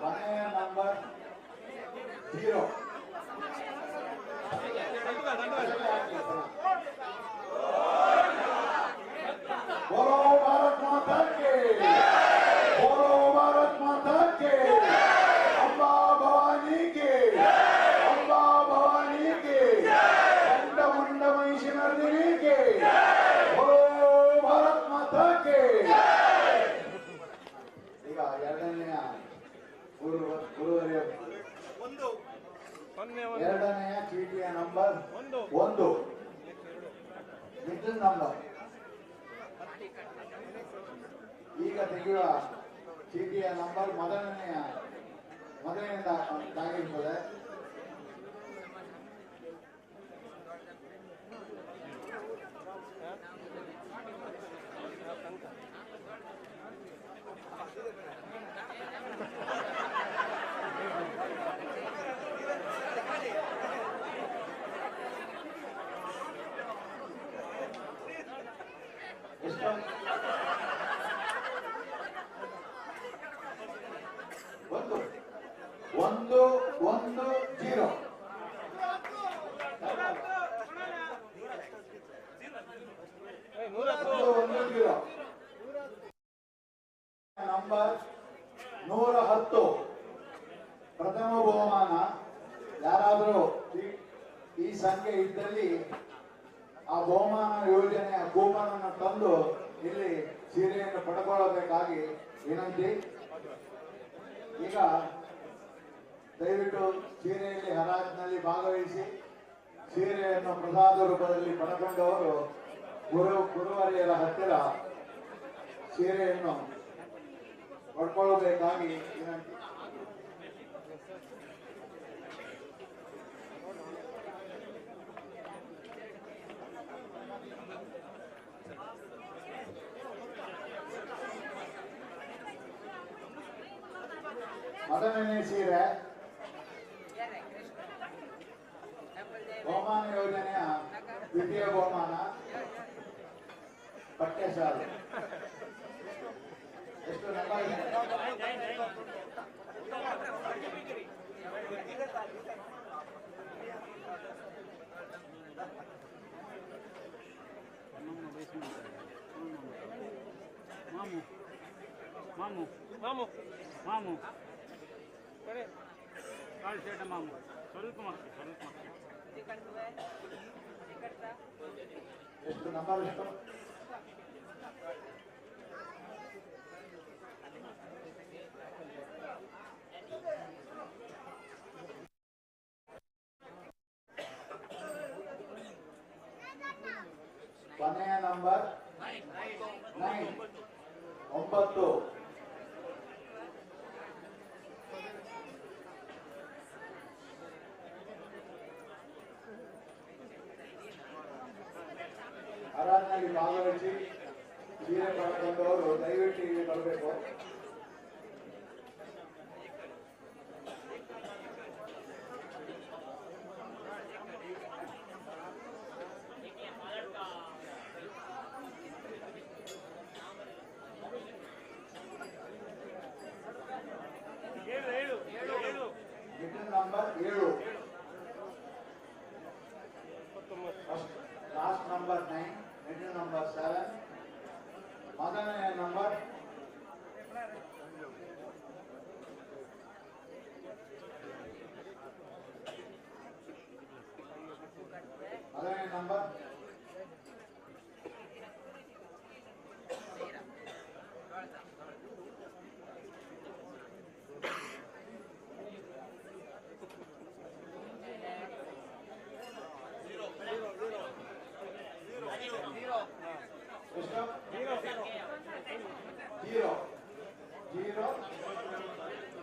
ಕೊನೆಯ ನಂಬರ್ 0 ಎರಡನೆಯ ಚೀಟಿಯ ನಂಬರ್ 1, ಮಿಡಲ್ ನಂಬರ್. ಈಗ ತೆಗೆಯುವ ಚೀಟಿಯ ನಂಬರ್ ಮೊದಲನೇದಾಗಿರುತ್ತದೆ. ಎಷ್ಟು? 1, 1, 0. ನಂಬರ್ 110 ಪ್ರಥಮ ಬಹುಮಾನ. ಯಾರಾದರೂ ಈ ಸಂಖ್ಯೆ ಇದ್ದಲ್ಲಿ ಆ ಬಹುಮಾನ ಯೋಜನೆಯ ಕೂಪನ್ ಅನ್ನು ತಂದು ಇಲ್ಲಿ ಸೀರೆಯನ್ನು ಪಡ್ಕೊಳ್ಳಬೇಕಾಗಿ ವಿನಂತಿ. ಈಗ ದಯವಿಟ್ಟು ಸೀರೆಯಲ್ಲಿ ಹರಾಜಿನಲ್ಲಿ ಭಾಗವಹಿಸಿ ಸೀರೆಯನ್ನು ಪ್ರಸಾದ ರೂಪದಲ್ಲಿ ಪಡ್ಕೊಂಡವರು ಗುರುವರಿಯರ ಹತ್ತಿರ ಸೀರೆಯನ್ನು ಪಡ್ಕೊಳ್ಳಬೇಕಾಗಿ ವಿನಂತಿ. ಮೊದಲನೇ ಸೀರೆ ಬಹುಮಾನ ಯೋಜನೆಯ ದ್ವಿತೀಯ ಬಹುಮಾನ ಪಠ್ಯ ಶಾಲೆ. ಎಷ್ಟು ನಂಬರ್ ಇದೆ? ಮಾಮು ಮಾಮು ಮಾಮು ಕಾಳು ಶೇಟ ಮಾಮು ಸ್ವಲ್ಪ ಮಕ್ಕಳು ಎಷ್ಟು ನಂಬರ್? ಎಷ್ಟು? ಕೊನೆಯ ನಂಬರ್ 9. ಹರಾಜಿನಲ್ಲಿ ಭಾಗವಹಿಸಿ ಸೀರೆ ಪಡೆದುಕೊಂಡವರು ದಯವಿಟ್ಟು ಇಲ್ಲಿ ಬರಬೇಕು. Middle number 7, last number 9, middle number 7. ಮೊದಲನೆಯ ನಂಬರ್ ಎಷ್ಟು?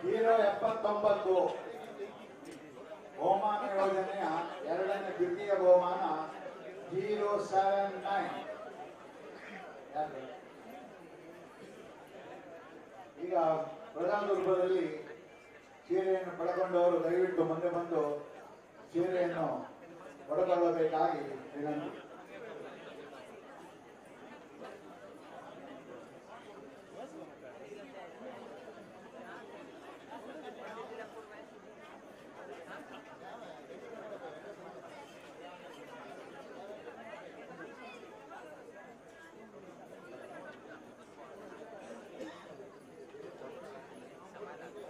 079. ಬಹುಮಾನ ಯೋಜನೆಯ ಎರಡನೇ ದ್ವಿತೀಯ ಬಹುಮಾನ 079. ಈಗ ಪ್ರಧಾನ ರೂಪದಲ್ಲಿ ಸೀರೆಯನ್ನು ಪಡೆದುಕೊಂಡವರು ದಯವಿಟ್ಟು ಮುಂದೆ ಬಂದು ಸೀರೆಯನ್ನು ಪಡೆದುಕೊಳ್ಳಬೇಕಾಗಿ ವಿನಂತಿ.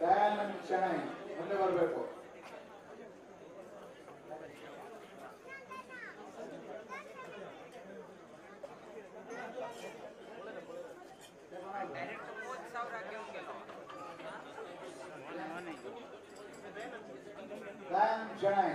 ದಯಾನಂದ್ ಶೆಣೈ ಮುಂದೆ ಬರಬೇಕು. ದಯಾನಂದ್ ಶೆಣೈ.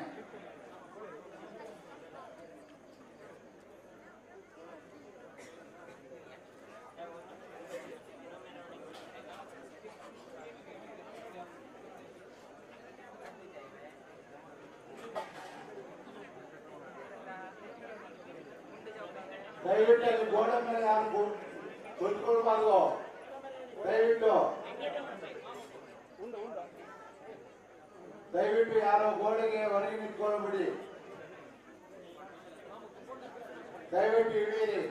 ದಯವಿಟ್ಟು ಅಲ್ಲಿ ಗೋಡೆ ಮೇಲೆ ಯಾರು ಕುತ್ಕೊಳ್ಬಾರ್ದು. ದಯವಿಟ್ಟು ಯಾರೋ ಗೋಡೆಗೆ ಹೊರಗೆ ನಿಂತ್ಕೊಳ್ಳಬಿಡಿ. ದಯವಿಟ್ಟು ಇಳಿಯಿರಿ.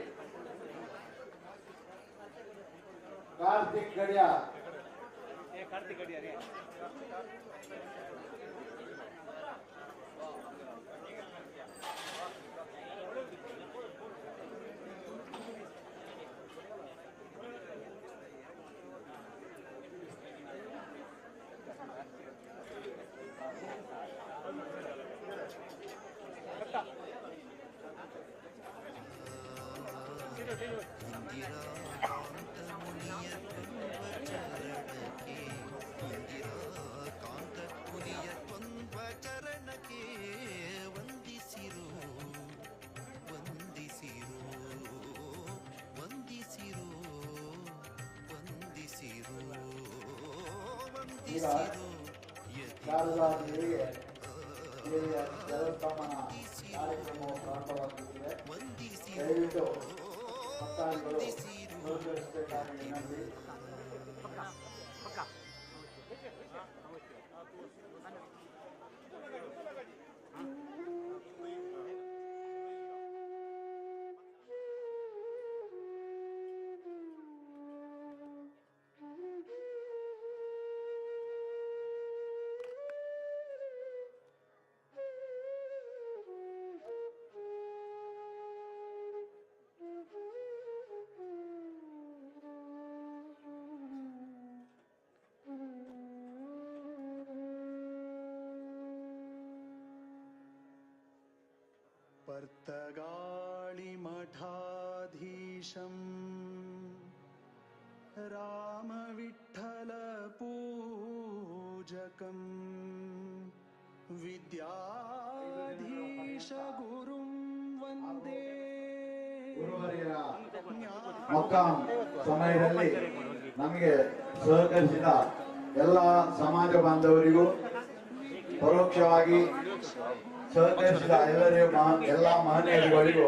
ಕಾರ್ತಿಕ್ ಗಡಿಯ ಚರಣಕ್ಕೆ ವಂದಿಸಿರು ವಂದಿಸಿರು ವಂದಿಸಿರು ವಂದಿಸಿರು ಈಗ ವಂದಿಸಿರು ಶಾರದಾ ದೇವಿಯ ದೇವಸ್ಥಾನ ಕಾರ್ಯಕ್ರಮವು ಪ್ರಾರಂಭವಾಗುತ್ತಿದೆ. ದಯವಿಟ್ಟು ಭಕ್ತಾದಿಗಳು ಸಹಕರಿಸಬೇಕಾಗಿ ವಿನಂತಿ. पर्तगाळि मठाधीशं रामविठ्ठल पूजकं विद्याधीश गुरुं वन्दे. ಗುರುವರಿಯ ಮೊಕ್ಕಾಂ ಸಮಯದಲ್ಲಿ ನಮಗೆ ಸಹಕರಿಸಿದ ಎಲ್ಲ ಸಮಾಜ ಬಾಂಧವರಿಗೂ, ಪರೋಕ್ಷವಾಗಿ ಸಹಕರಿಸಿದ ಎಲ್ಲ ಮಹನೀಯರುಗಳಿಗೂ,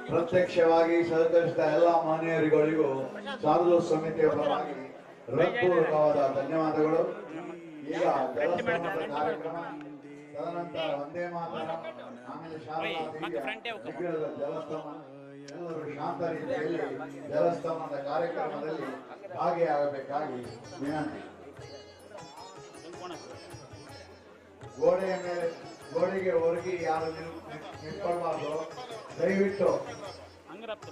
ಪ್ರತ್ಯಕ್ಷವಾಗಿ ಸಹಕರಿಸಿದ ಎಲ್ಲ ಮಹನೀಯರುಗಳಿಗೂ ಶಾರದೋತ್ಸವ ಸಮಿತಿಯ ಪರವಾಗಿ ಹೃತ್ಪೂರ್ವಕವಾದ ಧನ್ಯವಾದಗಳು. ಈಗ ದೇವಸ್ಥಾನದ ಕಾರ್ಯಕ್ರಮ, ತದನಂತರ ವಂದೇ ಮಾತರಂ, ಆಮೇಲೆ ಶಾರದಾ ದೇವಿಯ ವಿಗ್ರಹದ ದೇವಸ್ಥಾನ. ಎಲ್ಲರೂ ಶಾಂತ ರೀತಿಯಲ್ಲಿ ದೇವಸ್ಥಾನದ ಕಾರ್ಯಕ್ರಮದಲ್ಲಿ ಭಾಗಿಯಾಗಬೇಕಾಗಿ ವಿನಂತಿ. ಗೋಡೆಯ ಮೇಲೆ ಗೋಡೆಗೆ ಹೊರಗಿ ಯಾರು ನಿಂತ್ಕೊಳ್ಬಾರ್ದು. ದಯವಿಟ್ಟು ಹಂಗ್ರಪ್ಪ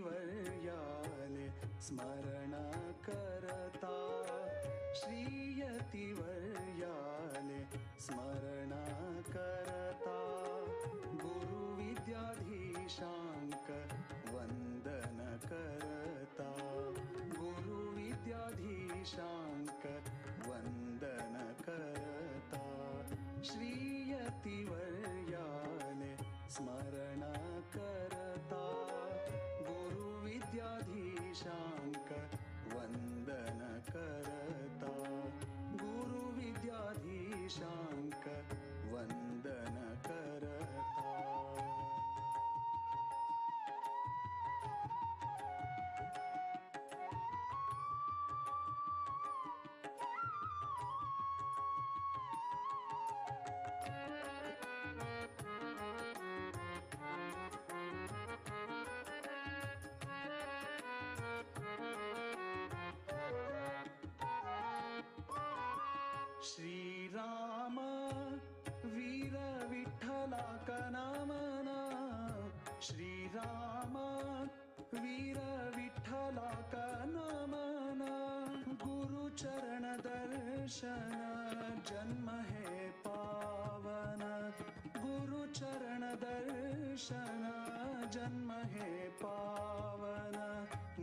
श्रीयतिवर्याले स्मरण करता, श्रीयतिवर्याले स्मरण करता, गुरुविद्याधीशांक वंदन करता, गुरुविद्याधीशांक वंदन करता, श्रीयतिवर्याले स्मरण करता, गुरुविद्याधीशांक वंदन करता, गुरुविद्याधीशांक वंदन करता. श्रीराम वीर विठ्ठला का नामना, श्रीराम वीर विठ्ठला का नामना, गुरु चरण दर्शन जन्म है पावन. दर्शन जन्म है पावन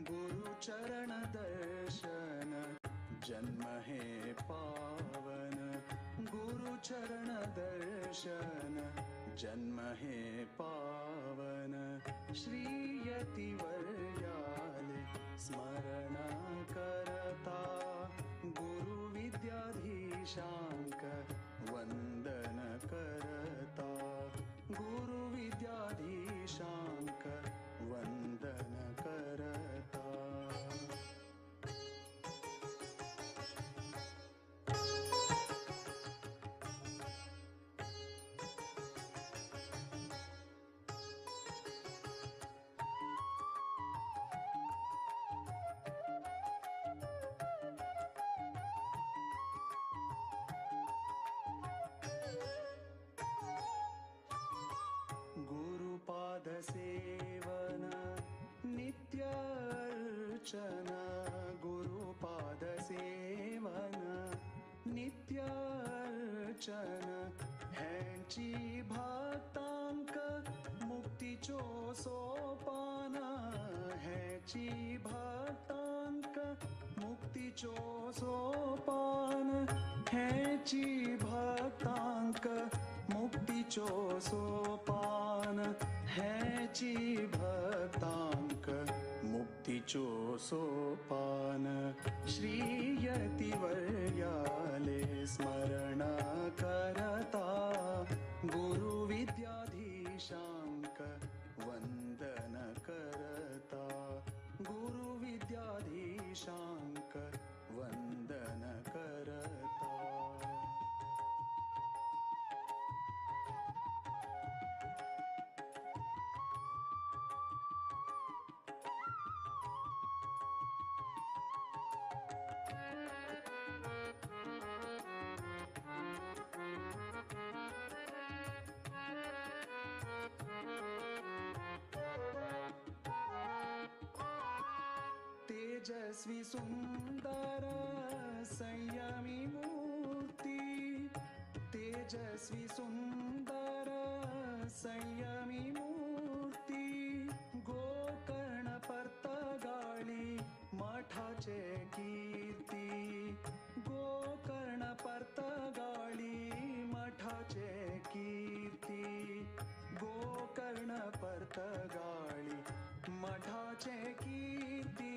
गुरु चरण दर्शन जन्म है पावन गुरु चरण दर्शन जन्म है पावन श्री यतिवर्याले स्मरण करता गुरु विद्याधीशांक वंदन करता गुरु विद्याधीशांक वंदन करता। गुरुपाद सेवन नित्य अर्चन गुरुपाद सेवन नित्य अर्चन ह्यांची भक्तांक मुक्तीचो सोपान ह्यांची भक्तांक मुक्तीचो सोपान ह्यांची भक्तांक मुक्तीचो सोपान ह्याची भक्तांक मुक्तीचो सोपान श्री यतिवर्याले स्मरण करता गुरु विद्याधीशांक वंदन करता गुरु विद्याधीशांक वंदन करता। तेजस्वी सुंदर संयमी मूर्ति तेजस्वी सुंदर संयमी मूर्ति गोकर्ण परतगाळी मठाचे कीर्ती गोकर्ण परतगाळी मठाचे कीर्ती गोकर्ण परतगाळी मठाचे कीर्ती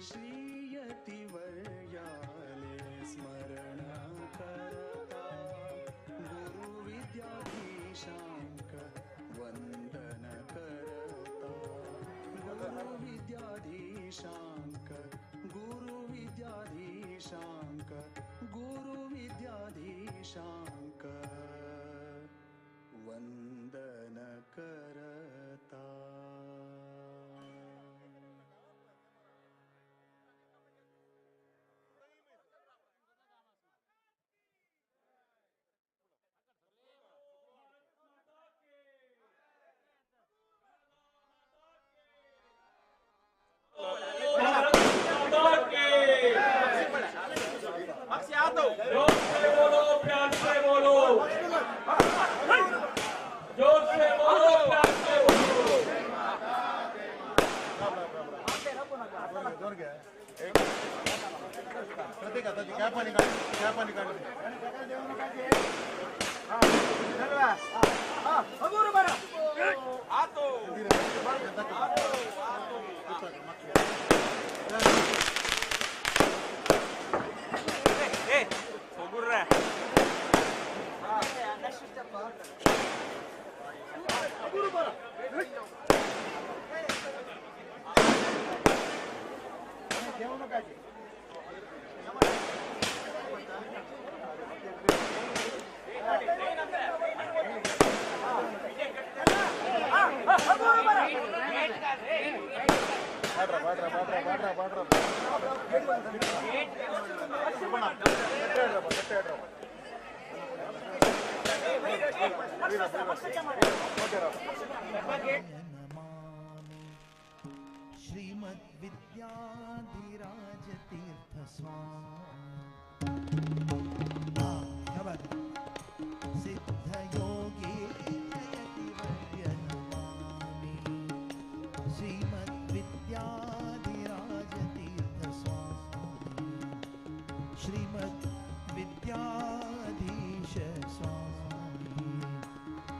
श्री यतिवर्याले स्मरण करता गुरु विद्याधीशांक वंदन करता गुरु विद्याधीशांक गुरु विद्याधीशांक गुरु विद्याधीशांक वंदन करता। श्रीमद्विद्याधिराज तीर्थ स्वामी सिद्ध योगी जयति वर्य नमामि।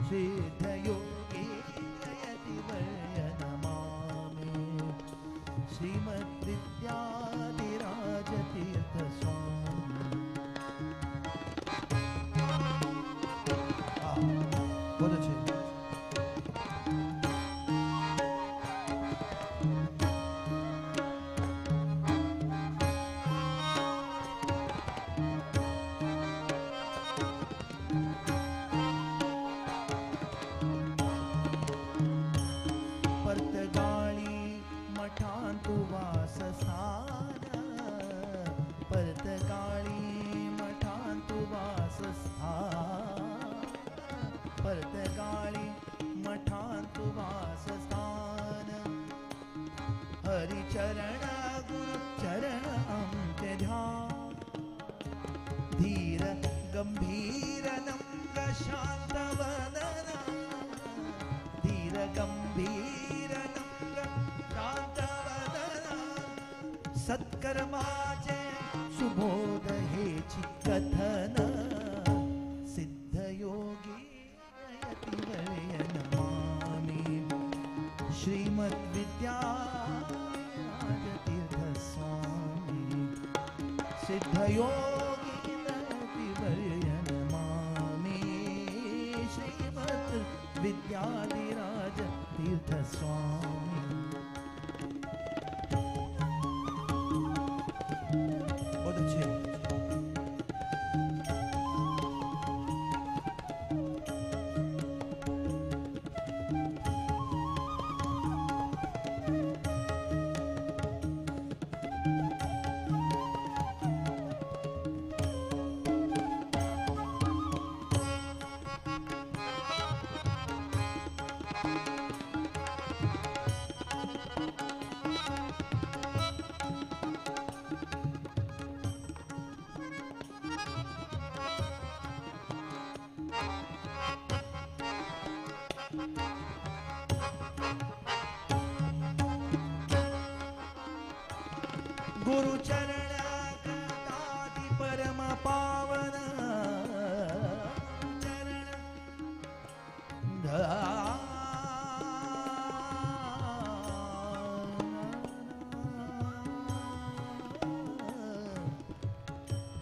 सिद्धयोगीन्द्रयतिवर्य नमामि श्रीमद्विद्याधिराजतीर्थस्वामी। बहुत अच्छे। परतगाळी मठांतु वासस्थान, परतगाळी मठांतु वासस्थान, परतगाळी मठांतु वासस्थान। हरिचरण गुरु चरण अंत्य ध्यान, धीर गंभीर नम्र शांत वदन, धीर गंभीर नम्र शांत वदन। सत्कर्माचे सुबोध हेची कथन, सिद्धयोगी यतिवर्य नमामि श्रीमद्विद्याधिराजतीर्थस्वामी। सिद्धयोगी यतिवर्य नमामि श्रीमद्विद्याधिराजतीर्थस्वामी। बहुत अच्छे। गुरु चरण कमलादि परम पावन, चरण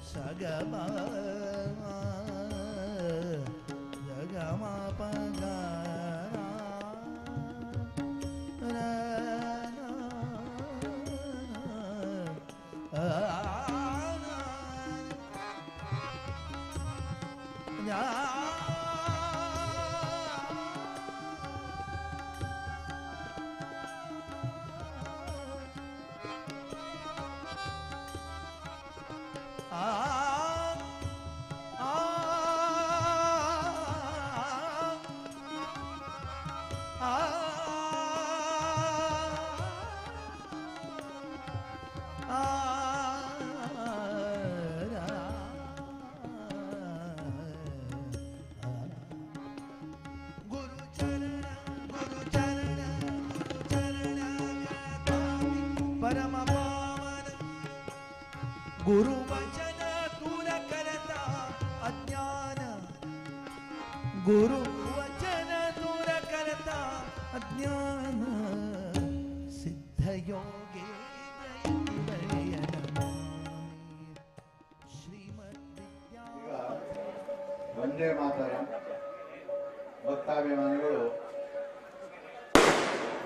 सगम सगम पगा परम पावन। गुरु वचन दूर करता अज्ञान, गुरु वचन दूर करता अज्ञान। सिद्धयोगे श्रीमद्विद्या। ವಂದೇ ಮಾತರಂ. ಭಕ್ತಾಭಿಮಾನಿಗಳು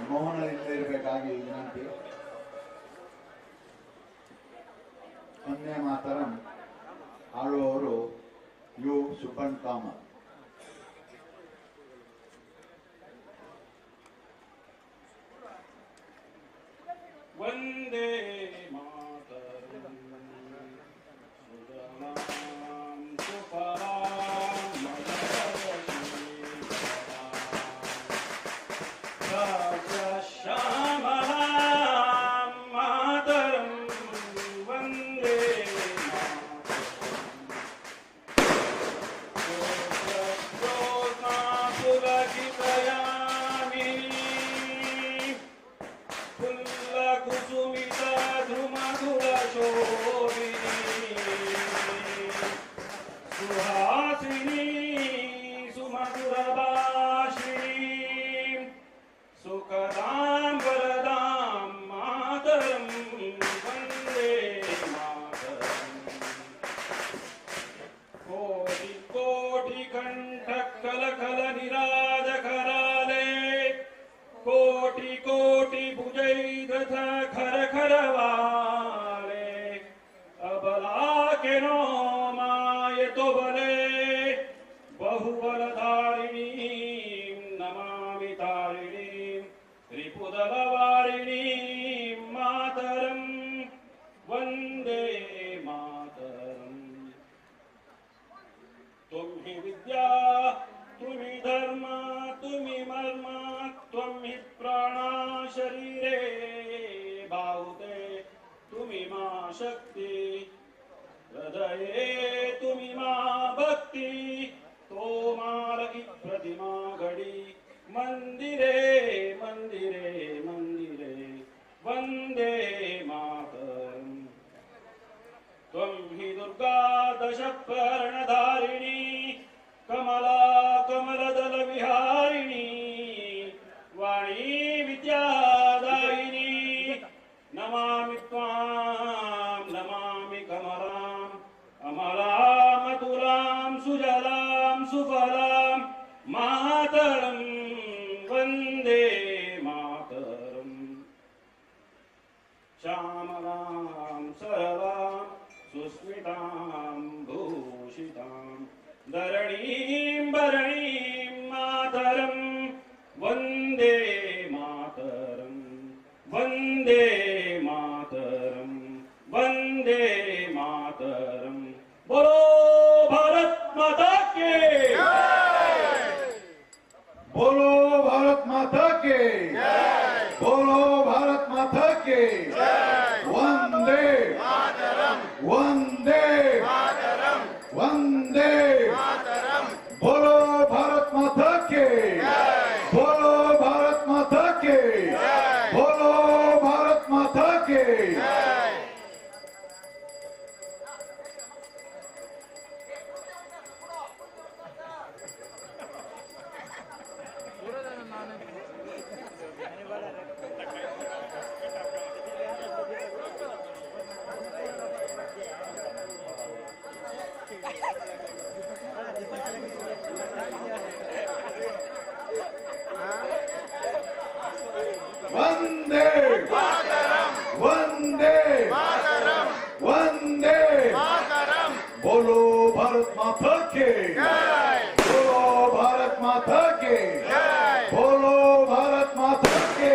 ಮೌನದಿಂದಿರಬೇಕಾಗಿ ವಿನಂತಿ. ವಂದೇ ಮಾತರಂ ಹಾಡುವವರು ಯು ಸುಪನ್ ಕಾಮತ್. ವಂದೇ ಮಾತರಂ ಸುಜಲಾಂ ಸುಫಲಾಂ ಶ್ಯಾಮಲಾಂ ಮಾತರಂ ವಂದೇ ಮಾತರಂ बाहुबलधारिणीं नमामि तारिणीं रिपुदलवारिणीं मातरं वन्दे मातरम्। त्वं हि विद्या त्वं हि धर्म त्वं हि मर्म त्वं हि प्राणा शरीरे बाहुते तुमि मा शक्ति हृदये तुमि मा भक्ति तोमारकी प्रतिमा घड़ी मंदिरे मंदिरे मंदिरे वंदे मातरम्। त्वं हि दुर्गा दशप्रहरणधारिणी कमला कमलदल विहारिणी वाणी विद्यादायिनी नमामि त्वां नमामि कमलाम् अमलाम् अतुलां सुजलां सुफलां मातरं वन्दे मातरम्। श्यामलां सरलां सुस्मितां भूषितां धरणीं भरणीं मातरं वन्दे मातरम् वन्दे मातरम् वन्दे मातरम्। बोलो भारत माता के बोलो भारत माता के बोलो भारत माता के वंदे वंदे वंदे बोलो भारत माता के बोलो भारत माता के बोलो भारत माता के। वंदे वंदे वंदे बोलो भारत माता के बोलो भारत माता के बोलो भारत माता के।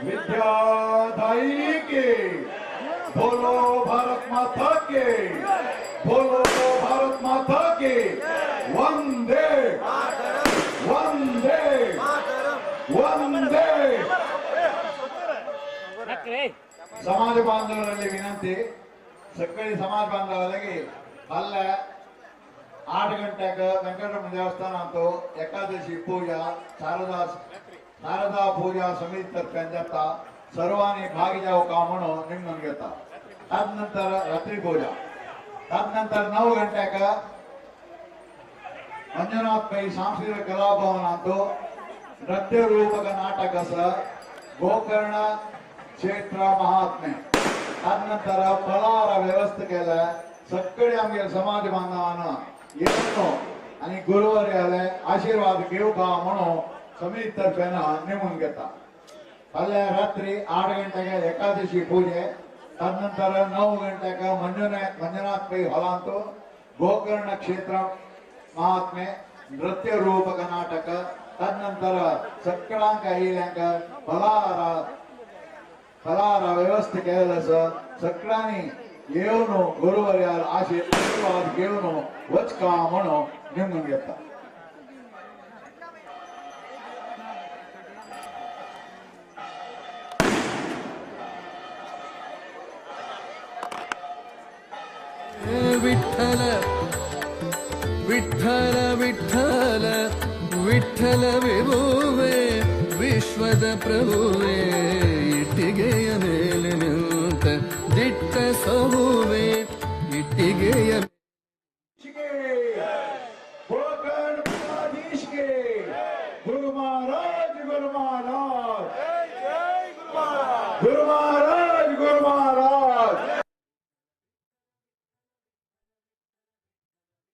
विद्यादायिनी के बोलो भारत माता के बोलो भारत माता के वंदे वंदे वंदे। ಸಮಾಜ ಬಾಂಧವರಲ್ಲಿ ವಿನಂತಿ, ಸಕ್ಕಳಿ ಸಮಾಜ ಬಾಂಧವರಿಗೆ ಅಲ್ಲ 8 ಗಂಟೆಗೆ ವೆಂಕಟರಮಣ ದೇವಸ್ಥಾನ ಅಂತೂ एकादशी पूजा शारदा पूजा समिती तर्फे जाता सर्वांनी भाग जावं का म्हणून निमंत्रण घेता। तदनंतर रात्री पूजा, तदनंतर 9 ಗಂಟೆಗೆ मंजुनाथ पै सांस्कृतिक कलाभवन अंतू नृत्य रूपक नाटक गोकर्ण क्षेत्र महात्मे। तदनंतर फलाहार व्यवस्थे केल्या सगळे आमगे समाज बांधवांना येवनो आणि गुरुवर्याले आशीर्वाद घेवका म्हणून समिती तर्फे नेमून घेता। फाल्यां रात्री 8 ಗಂಟೆಗೆ एकादशी पूजे, तदनंतर 9 ಗಂಟೆಗೆ मंजुनाथ पै हॉलांतू गोकर्ण क्षेत्र महात्मे नृत्य रूपक नाटक। तदनंतर सगळ्यांक आयिल्ल्यांक फलाहार व्यवस्थे केलेले सगळ्यांनी येवन गुरुवर्याल आशीर्वाद घेवन वचका म्हणून नेमून घेता। विठ्ठल विठ्ठल विठ्ठल विठ्ठल विभुवे ವಿಶ್ವದ ಪ್ರಭುವೇ ಇಟ್ಟಿಗೆಯ ಮೇಲೆ ನಿಂತ ದಿಟ್ಟ ಸಹುವೆ ಇಟ್ಟಿಗೆಯ